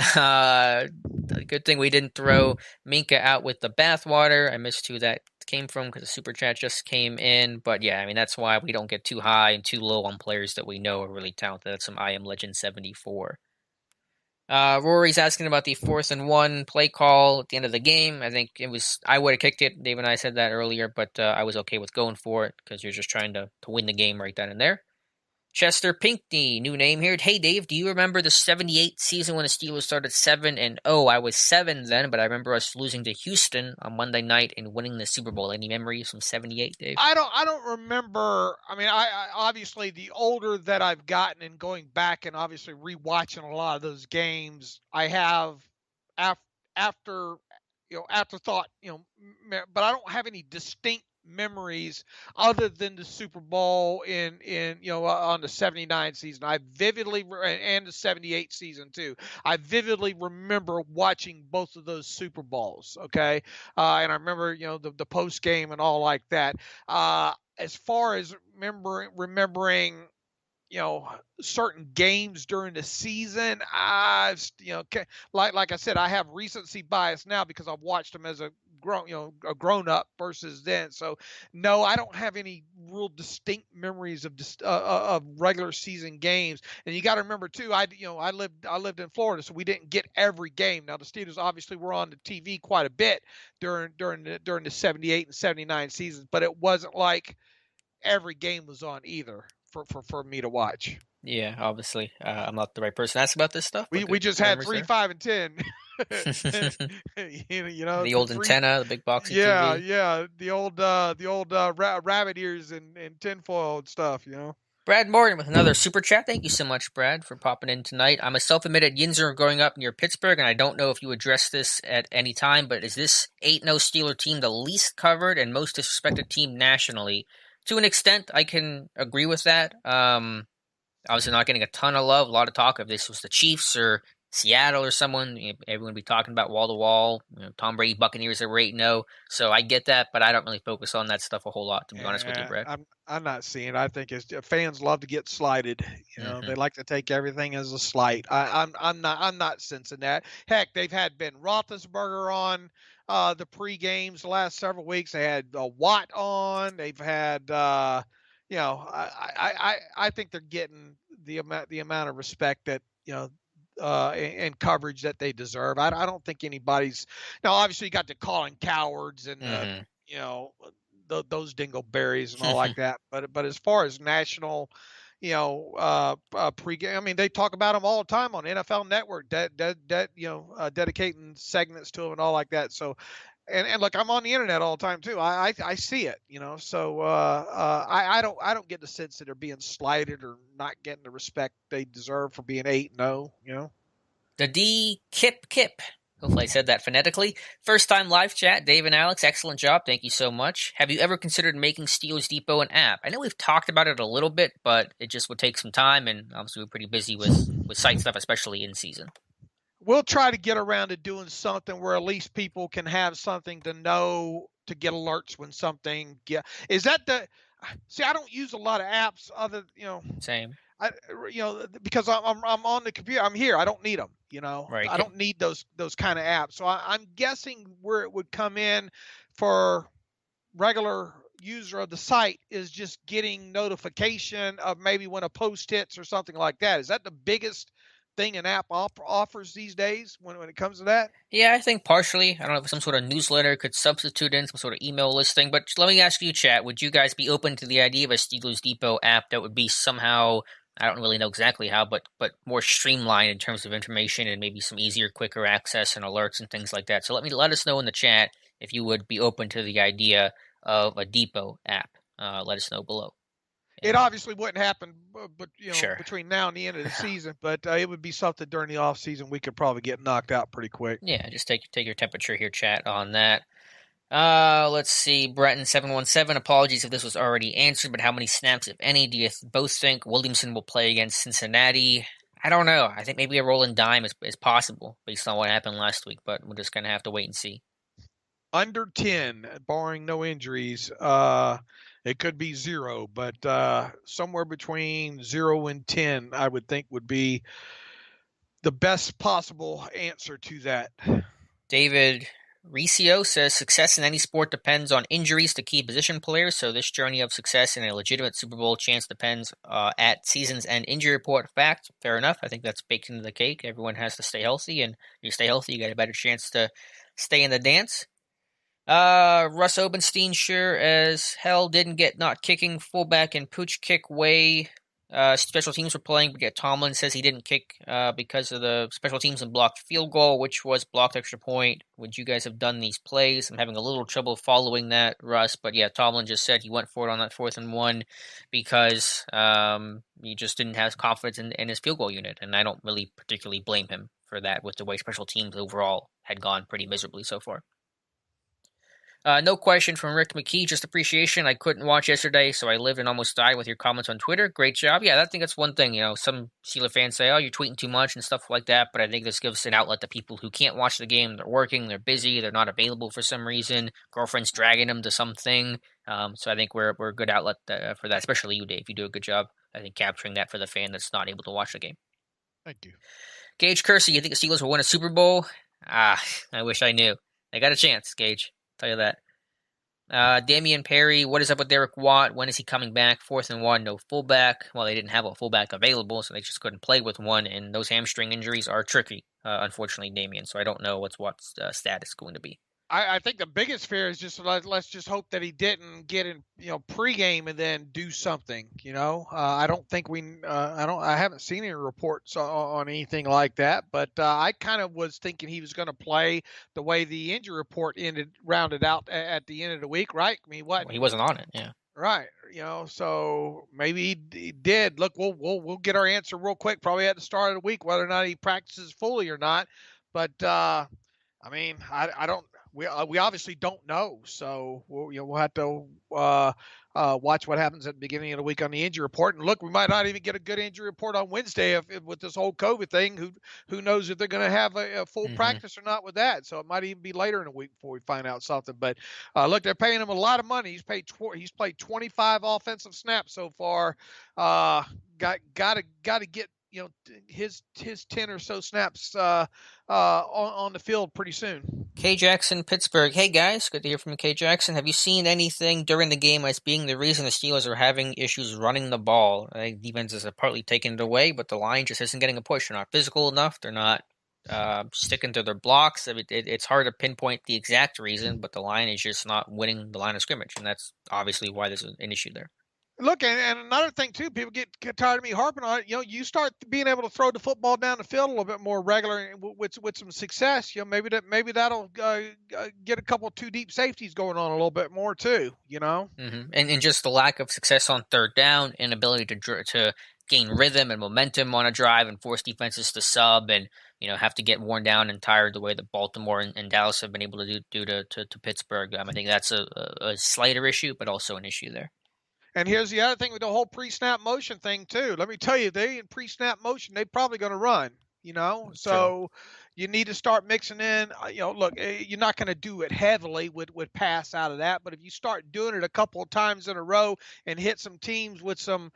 Good thing we didn't throw Minka out with the bathwater. I missed who that came from because the super chat just came in. But yeah, I mean, that's why we don't get too high and too low on players that we know are really talented. That's some I Am Legend 74. Rory's asking about the 4th and 1 play call at the end of the game. I think I would have kicked it. Dave and I said that earlier, but I was okay with going for it because you're just trying to win the game right then and there. Chester Pinckney, new name here. Hey, Dave, do you remember the 78 season when the Steelers started 7-0? I was 7 then, but I remember us losing to Houston on Monday night and winning the Super Bowl. Any memories from 78, Dave? I don't remember. I mean, I obviously the older that I've gotten and going back and obviously rewatching a lot of those games, I have afterthought, but I don't have any distinct memories other than the Super Bowl in on the 79 season. I vividly, and the 78 season too, I vividly remember watching both of those Super Bowls. Okay. And I remember, the post game and all like that. As far as remembering, certain games during the season, like I said, I have recency bias now because I've watched them as a grown up versus then. So no, I don't have any real distinct memories of regular season games. And you got to remember too, I lived in Florida, so we didn't get every game. Now the Steelers obviously were on the TV quite a bit during the 78 and 79 seasons, but it wasn't like every game was on either for me to watch. Yeah, obviously, I'm not the right person to ask about this stuff. We just had 3, 5, and 10. The old antenna, the big box. Yeah, TV. yeah, the old rabbit ears and tinfoil and stuff. Brad Morgan with another super chat. Thank you so much, Brad, for popping in tonight. I'm a self-admitted Yinzer growing up near Pittsburgh, and I don't know if you addressed this at any time, but is this 8-0 Steeler team the least covered and most disrespected team nationally? To an extent, I can agree with that. Obviously not getting a ton of love, a lot of talk if this was the Chiefs or Seattle or someone. Everyone would be talking about wall-to-wall, Tom Brady Buccaneers are 8-0. So I get that, but I don't really focus on that stuff a whole lot, to be honest with you, Brad. I'm not seeing it. I think fans love to get slighted. They like to take everything as a slight. I'm not sensing that. Heck, they've had Ben Roethlisberger on the pre-games the last several weeks. They had Watt on. They've had I think they're getting the amount of respect that and coverage that they deserve. I don't think anybody's now. Obviously, you got the Colin Cowards and those dingleberries and all like that. But as far as national, pregame, I mean, they talk about them all the time on NFL Network. Dedicating segments to them and all like that. So and look, I'm on the internet all the time too. I see it, So I don't get the sense that they're being slighted or not getting the respect they deserve for being 8-0. The D Kip. Hopefully I said that phonetically. First time live chat, Dave and Alex. Excellent job. Thank you so much. Have you ever considered making Steelers Depot an app? I know we've talked about it a little bit, but it just would take some time, and obviously we're pretty busy with site stuff, especially in season. We'll try to get around to doing something where at least people can have something to know to get alerts when something is that the see. I don't use a lot of apps other Same. Because I'm on the computer. I'm here. I don't need them. Right. I don't need those kind of apps. So I'm guessing where it would come in for regular user of the site is just getting notification of maybe when a post hits or something like that. Is that the biggest thing an app offers these days when it comes to that? Yeah, I think partially. I don't know if some sort of newsletter could substitute in some sort of email listing, but let me ask you, chat, would you guys be open to the idea of a Steelers Depot app that would be somehow, I don't really know exactly how, but more streamlined in terms of information and maybe some easier, quicker access and alerts and things like that? So let us know in the chat if you would be open to the idea of a Depot app. Let us know below. It obviously wouldn't happen, but Sure. between now and the end of the season. But it would be something during the off season we could probably get knocked out pretty quick. Yeah, just take your temperature here, chat, on that. Let's see. Breton717. Apologies if this was already answered, but how many snaps, if any, do you both think Williamson will play against Cincinnati? I don't know. I think maybe a rolling dime is possible based on what happened last week, but we're just gonna have to wait and see. Under 10, barring no injuries. It could be 0, but somewhere between 0 and 10, I would think would be the best possible answer to that. David Riccio says success in any sport depends on injuries to key position players, so this journey of success in a legitimate Super Bowl chance depends at season's end injury report. Fact, fair enough. I think that's baked into the cake. Everyone has to stay healthy, and if you stay healthy, you got a better chance to stay in the dance. Russ Obenstein sure as hell didn't get not kicking fullback and pooch kick way. Special teams were playing, but yet Tomlin says he didn't kick because of the special teams and blocked field goal, which was blocked extra point. Would you guys have done these plays? I'm having a little trouble following that, Russ. But yeah, Tomlin just said he went for it on that 4th and 1 because he just didn't have confidence in his field goal unit, and I don't really particularly blame him for that with the way special teams overall had gone pretty miserably so far. No question from Rick McKee, just appreciation. I couldn't watch yesterday, so I lived and almost died with your comments on Twitter. Great job. Yeah, I think that's one thing. Some Steelers fans say, oh, you're tweeting too much and stuff like that, but I think this gives an outlet to people who can't watch the game. They're working, they're busy, they're not available for some reason. Girlfriend's dragging them to something. So I think we're a good outlet for that, especially you, Dave. You do a good job, I think, capturing that for the fan that's not able to watch the game. Thank you. Gage Kersey, you think the Steelers will win a Super Bowl? I wish I knew. They got a chance, Gage. Tell you that. Damian Perry, what is up with Derek Watt? When is he coming back? 4th and 1, no fullback. Well, they didn't have a fullback available, so they just couldn't play with one, and those hamstring injuries are tricky, unfortunately, Damian, so I don't know what's Watt's status going to be. I think the biggest fear is just let's just hope that he didn't get in pregame and then do something. I don't think I haven't seen any reports on anything like that, but I kind of was thinking he was going to play the way the injury report rounded out at the end of the week, right? I mean, what? Well, he wasn't on it, yeah. Right, so maybe he did. Look, we'll get our answer real quick, probably at the start of the week, whether or not he practices fully or not. But I mean, I don't. We obviously don't know, so we'll have to watch what happens at the beginning of the week on the injury report. And look, we might not even get a good injury report on Wednesday if with this whole COVID thing. Who knows if they're going to have a full practice or not with that? So it might even be later in the week before we find out something. But look, they're paying him a lot of money. He's played 25 offensive snaps so far. Got to get his 10 or so snaps on the field pretty soon. K. Jackson, Pittsburgh. Hey guys, good to hear from K. Jackson. Have you seen anything during the game as being the reason the Steelers are having issues running the ball? I think defenses have partly taken it away, but the line just isn't getting a push. They're not physical enough. They're not sticking to their blocks. I mean, it's hard to pinpoint the exact reason, but the line is just not winning the line of scrimmage, and that's obviously why there's an issue there. Look, and another thing too, people get tired of me harping on it. You start being able to throw the football down the field a little bit more regular with some success. Maybe that'll get a couple of two deep safeties going on a little bit more too. Mm-hmm. And just the lack of success on third down, inability to gain rhythm and momentum on a drive, and force defenses to sub, and have to get worn down and tired the way that Baltimore and Dallas have been able to do to Pittsburgh. I think that's a slighter issue, but also an issue there. And here's the other thing with the whole pre-snap motion thing too. Let me tell you, they in pre-snap motion, they're probably going to run. So you need to start mixing in. Look, you're not going to do it heavily with pass out of that, but if you start doing it a couple of times in a row and hit some teams with some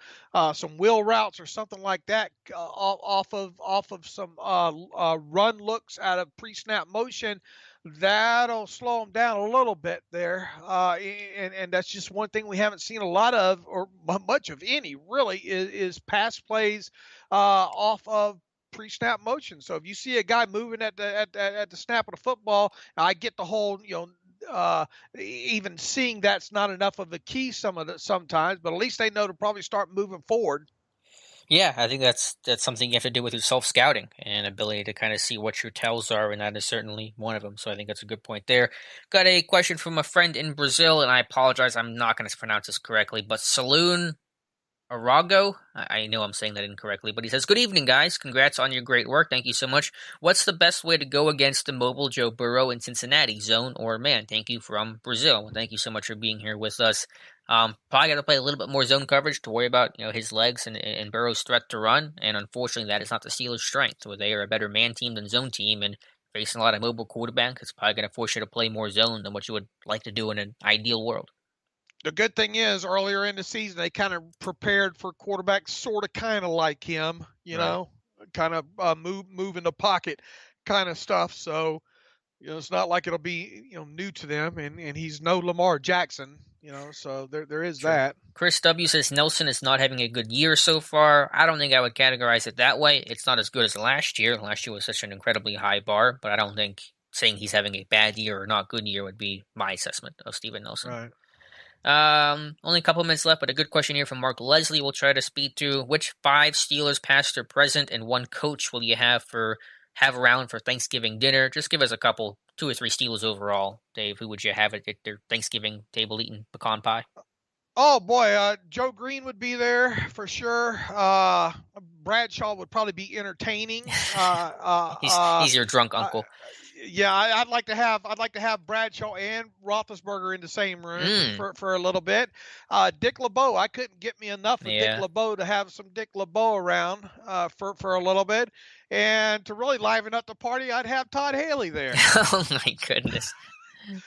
wheel routes or something like that off of some run looks out of pre-snap motion, that'll slow them down a little bit there. And that's just one thing we haven't seen a lot of, or much of any, really, is pass plays off of pre-snap motion. So if you see a guy moving at the snap of the football, I get the whole, even seeing that's not enough of a key sometimes, but at least they know to probably start moving forward. Yeah, I think that's something you have to do with your self-scouting and ability to kind of see what your tells are, and that is certainly one of them. So I think that's a good point there. Got a question from a friend in Brazil, and I apologize, I'm not going to pronounce this correctly, but Saloon Arago, I know I'm saying that incorrectly, but he says, "Good evening, guys. Congrats on your great work. Thank you so much. What's the best way to go against the mobile Joe Burrow in Cincinnati, zone or man? Thank you from Brazil." Well, thank you so much for being here with us. Probably got to play a little bit more zone coverage to worry about his legs and Burrow's threat to run. And unfortunately, that is not the Steelers' strength. Where they are a better man team than zone team, and facing a lot of mobile quarterback, it's probably going to force you to play more zone than what you would like to do in an ideal world. The good thing is, earlier in the season, they kind of prepared for quarterbacks sort of kind of like him, kind of move in the pocket kind of stuff. So, it's not like it'll be, new to them. And he's no Lamar Jackson, so there is that. Chris W. says Nelson is not having a good year so far. I don't think I would categorize it that way. It's not as good as last year. Last year was such an incredibly high bar, but I don't think saying he's having a bad year or not good year would be my assessment of Steven Nelson. Right. Only a couple minutes left, but a good question here from Mark Leslie we'll try to speed to. Which 5 Steelers past or present and 1 coach will you have around for Thanksgiving dinner? Just give us a couple, 2 or 3 Steelers overall. Dave, who would you have at their Thanksgiving table eating pecan pie? Oh boy, Joe Green would be there for sure. Bradshaw would probably be entertaining. He's your drunk uncle. Yeah, I'd like to have Bradshaw and Roethlisberger in the same room for a little bit. Dick LeBeau, I couldn't get me enough of Dick LeBeau to have some Dick LeBeau around for a little bit, and to really liven up the party, I'd have Todd Haley there. Oh my goodness.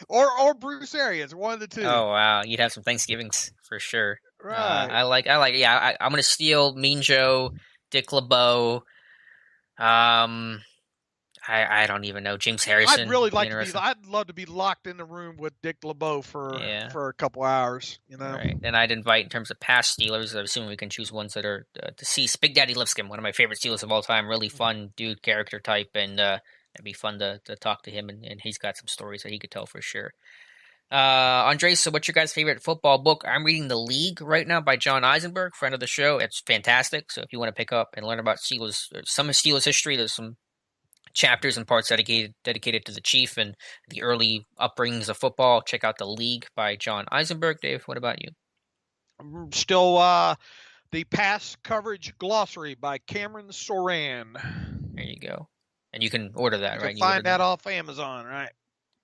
Or Bruce Arians, one of the two. Oh wow, you'd have some Thanksgivings for sure. Right. I like. Yeah, I'm gonna steal Mean Joe, Dick LeBeau. I don't even know. James Harrison. I'd love to be locked in the room with Dick LeBeau for a couple hours. Right. And I'd invite, in terms of past Steelers, I'm assuming we can choose ones that are deceased. Big Daddy Lipscomb, one of my favorite Steelers of all time. Really fun dude, character type, and it'd be fun to talk to him, and he's got some stories that he could tell for sure. Andres, so what's your guys' favorite football book? I'm reading The League right now by John Eisenberg, friend of the show. It's fantastic. So if you want to pick up and learn about Steelers, some of Steelers history, there's some chapters and parts dedicated to the Chief and the early upbringings of football. Check out The League by John Eisenberg. Dave, what about you? Still the Pass Coverage Glossary by Cameron Soran. There you go. And you can order that, right? You can find that off Amazon, right?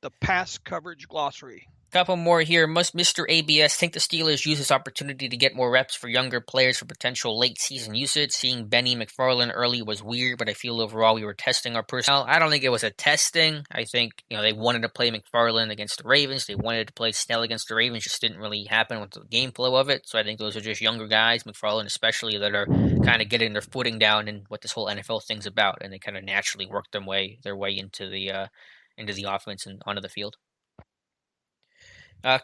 The Pass Coverage Glossary. Couple more here. Must Mr. ABS think the Steelers use this opportunity to get more reps for younger players for potential late season usage? Seeing Benny McFarland early was weird, but I feel overall we were testing our personnel. I don't think it was a testing. I think they wanted to play McFarland against the Ravens. They wanted to play Snell against the Ravens. Just didn't really happen with the game flow of it. So I think those are just younger guys, McFarland especially, that are kind of getting their footing down in what this whole NFL thing's about, and they kind of naturally work their way into the offense and onto the field.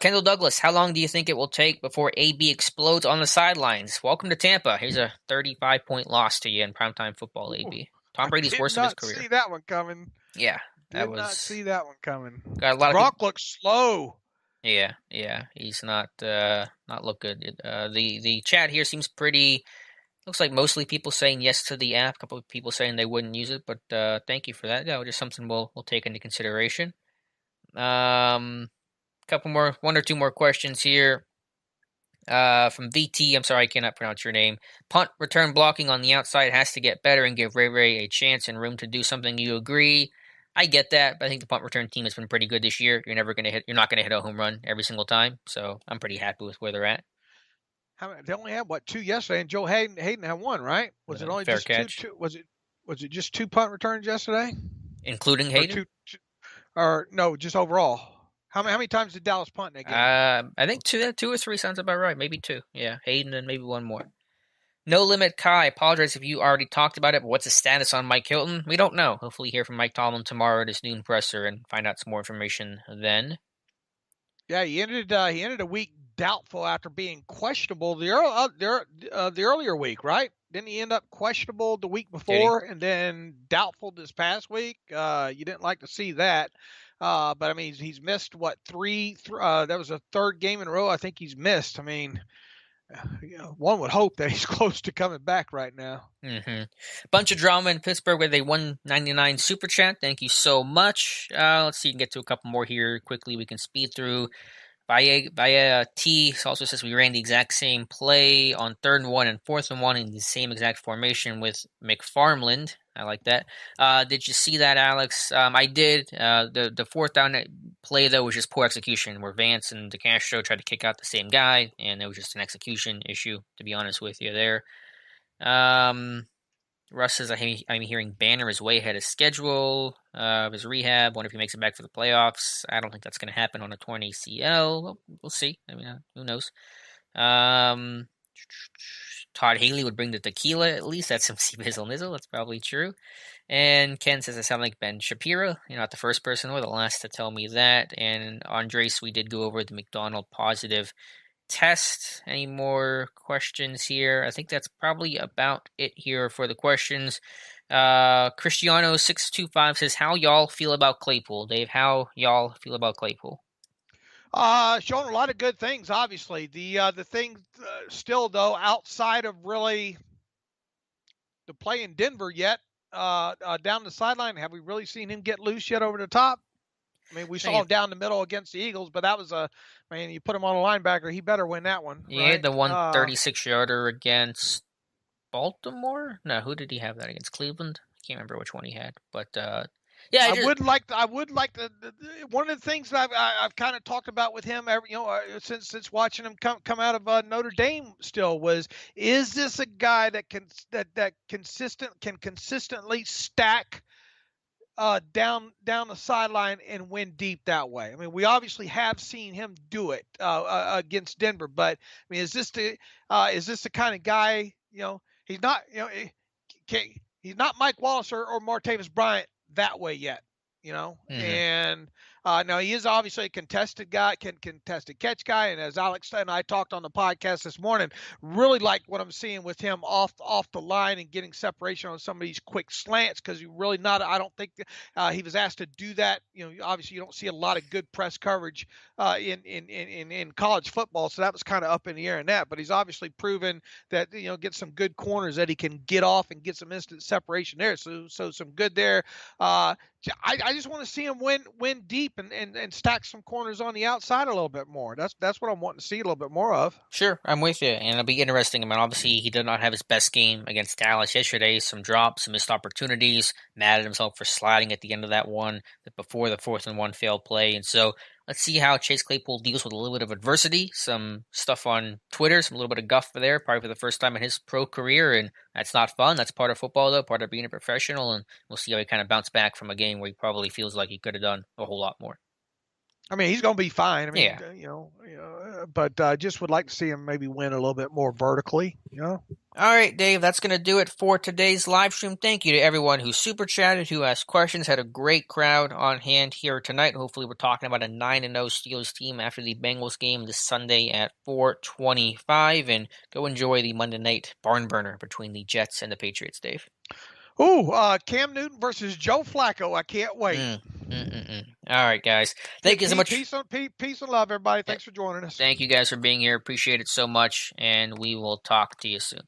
Kendall Douglas, how long do you think it will take before AB explodes on the sidelines? Welcome to Tampa. Here's a 35-point loss to you in primetime football, AB. Tom Brady's worst of his career. Did not see that one coming. Yeah. Did not see that one coming. Got a lot Gronk looks slow. Yeah, he's not look good. The chat here seems pretty. Looks like mostly people saying yes to the app. A couple of people saying they wouldn't use it, but thank you for that. Yeah, just something we'll take into consideration. Couple more, one or two more questions here. From VT, I'm sorry I cannot pronounce your name. Punt return blocking on the outside has to get better and give Ray a chance and room to do something. You agree? I get that, but I think the punt return team has been pretty good this year. You're not gonna hit a home run every single time, so I'm pretty happy with where they're at. They only had two yesterday, and Joe Hayden had one, right? Was it only fair just catch. two? Was it just 2 punt returns yesterday, including Hayden? Or no, just overall? How many times did Dallas punt in that game? I think two or three sounds about right. Maybe 2. Yeah, Hayden and maybe one more. No Limit Kai, I apologize if you already talked about it, but what's the status on Mike Hilton? We don't know. Hopefully hear from Mike Tomlin tomorrow at his noon presser and find out some more information then. Yeah, he ended a week doubtful after being questionable the earlier week, right? Didn't he end up questionable the week before and then doubtful this past week? You didn't like to see that. But I mean, he's missed three? That was a third game in a row I think he's missed. I mean, one would hope that he's close to coming back right now. Mm-hmm. Bunch of drama in Pittsburgh with a 199 super chat. Thank you so much. Let's see, you can get to a couple more here quickly. We can speed through. Via T also says we ran the exact same play on 3rd and 1 and 4th and 1 in the same exact formation with McFarland. I like that. Did you see that, Alex? I did. The 4th down play, though, was just poor execution where Vance and DeCastro tried to kick out the same guy, and it was just an execution issue, to be honest with you there. Russ says, I'm hearing Banner is way ahead of schedule of his rehab. Wonder if he makes it back for the playoffs. I don't think that's going to happen on a torn ACL. We'll see. I mean, who knows? Todd Haley would bring the tequila, at least. That's some Bizzle Nizzle. That's probably true. And Ken says, I sound like Ben Shapiro. You're not the first person or the last to tell me that. And Andres, we did go over the McDonald positive test. Any more questions here? I think that's probably about it here for the questions. Cristiano625 says, how y'all feel about Claypool? Dave, how y'all feel about Claypool? Showing a lot of good things, obviously. The thing still, though, outside of really the play in Denver yet, down the sideline, have we really seen him get loose yet over the top? I mean, we saw him down the middle against the Eagles, but that was you put him on a linebacker, he better win that one. He had the 136-yarder against Baltimore? No, who did he have that against? Cleveland? I can't remember which one he had, but yeah, I would like to. One of the things that I've kind of talked about with him, since watching him come out of Notre Dame, still is this a guy that can consistently stack down the sideline and win deep that way? I mean, we obviously have seen him do it against Denver, but I mean, is this the kind of guy? He's not. He's not Mike Wallace or Martavis Bryant that way yet, and now he is obviously a contested catch guy. And as Alex and I talked on the podcast this morning, really like what I'm seeing with him off the line and getting separation on some of these quick slants, because I don't think he was asked to do that. Obviously you don't see a lot of good press coverage in college football, so that was kind of up in the air in that. But he's obviously proven that get some good corners that he can get off and get some instant separation there. So some good there. I just want to see him win deep and stack some corners on the outside a little bit more. That's what I'm wanting to see a little bit more of. Sure, I'm with you, and it'll be interesting. I mean, obviously he did not have his best game against Dallas yesterday. Some drops, some missed opportunities. Mad at himself for sliding at the end of that one before the 4th and 1 failed play, and so let's see how Chase Claypool deals with a little bit of adversity. Some stuff on Twitter, a little bit of guff there, probably for the first time in his pro career, and that's not fun. That's part of football, though, part of being a professional, and we'll see how he kind of bounced back from a game where he probably feels like he could have done a whole lot more. I mean, he's going to be fine. I mean, but just would like to see him maybe win a little bit more vertically. All right, Dave, that's going to do it for today's live stream. Thank you to everyone who super chatted, who asked questions. Had a great crowd on hand here tonight. Hopefully, we're talking about a 9-0 Steelers team after the Bengals game this Sunday at 4:25, and go enjoy the Monday night barn burner between the Jets and the Patriots, Dave. Ooh, Cam Newton versus Joe Flacco. I can't wait. All right, guys. Thank you so much. Peace and love, everybody. Thanks for joining us. Thank you guys for being here. Appreciate it so much, and we will talk to you soon.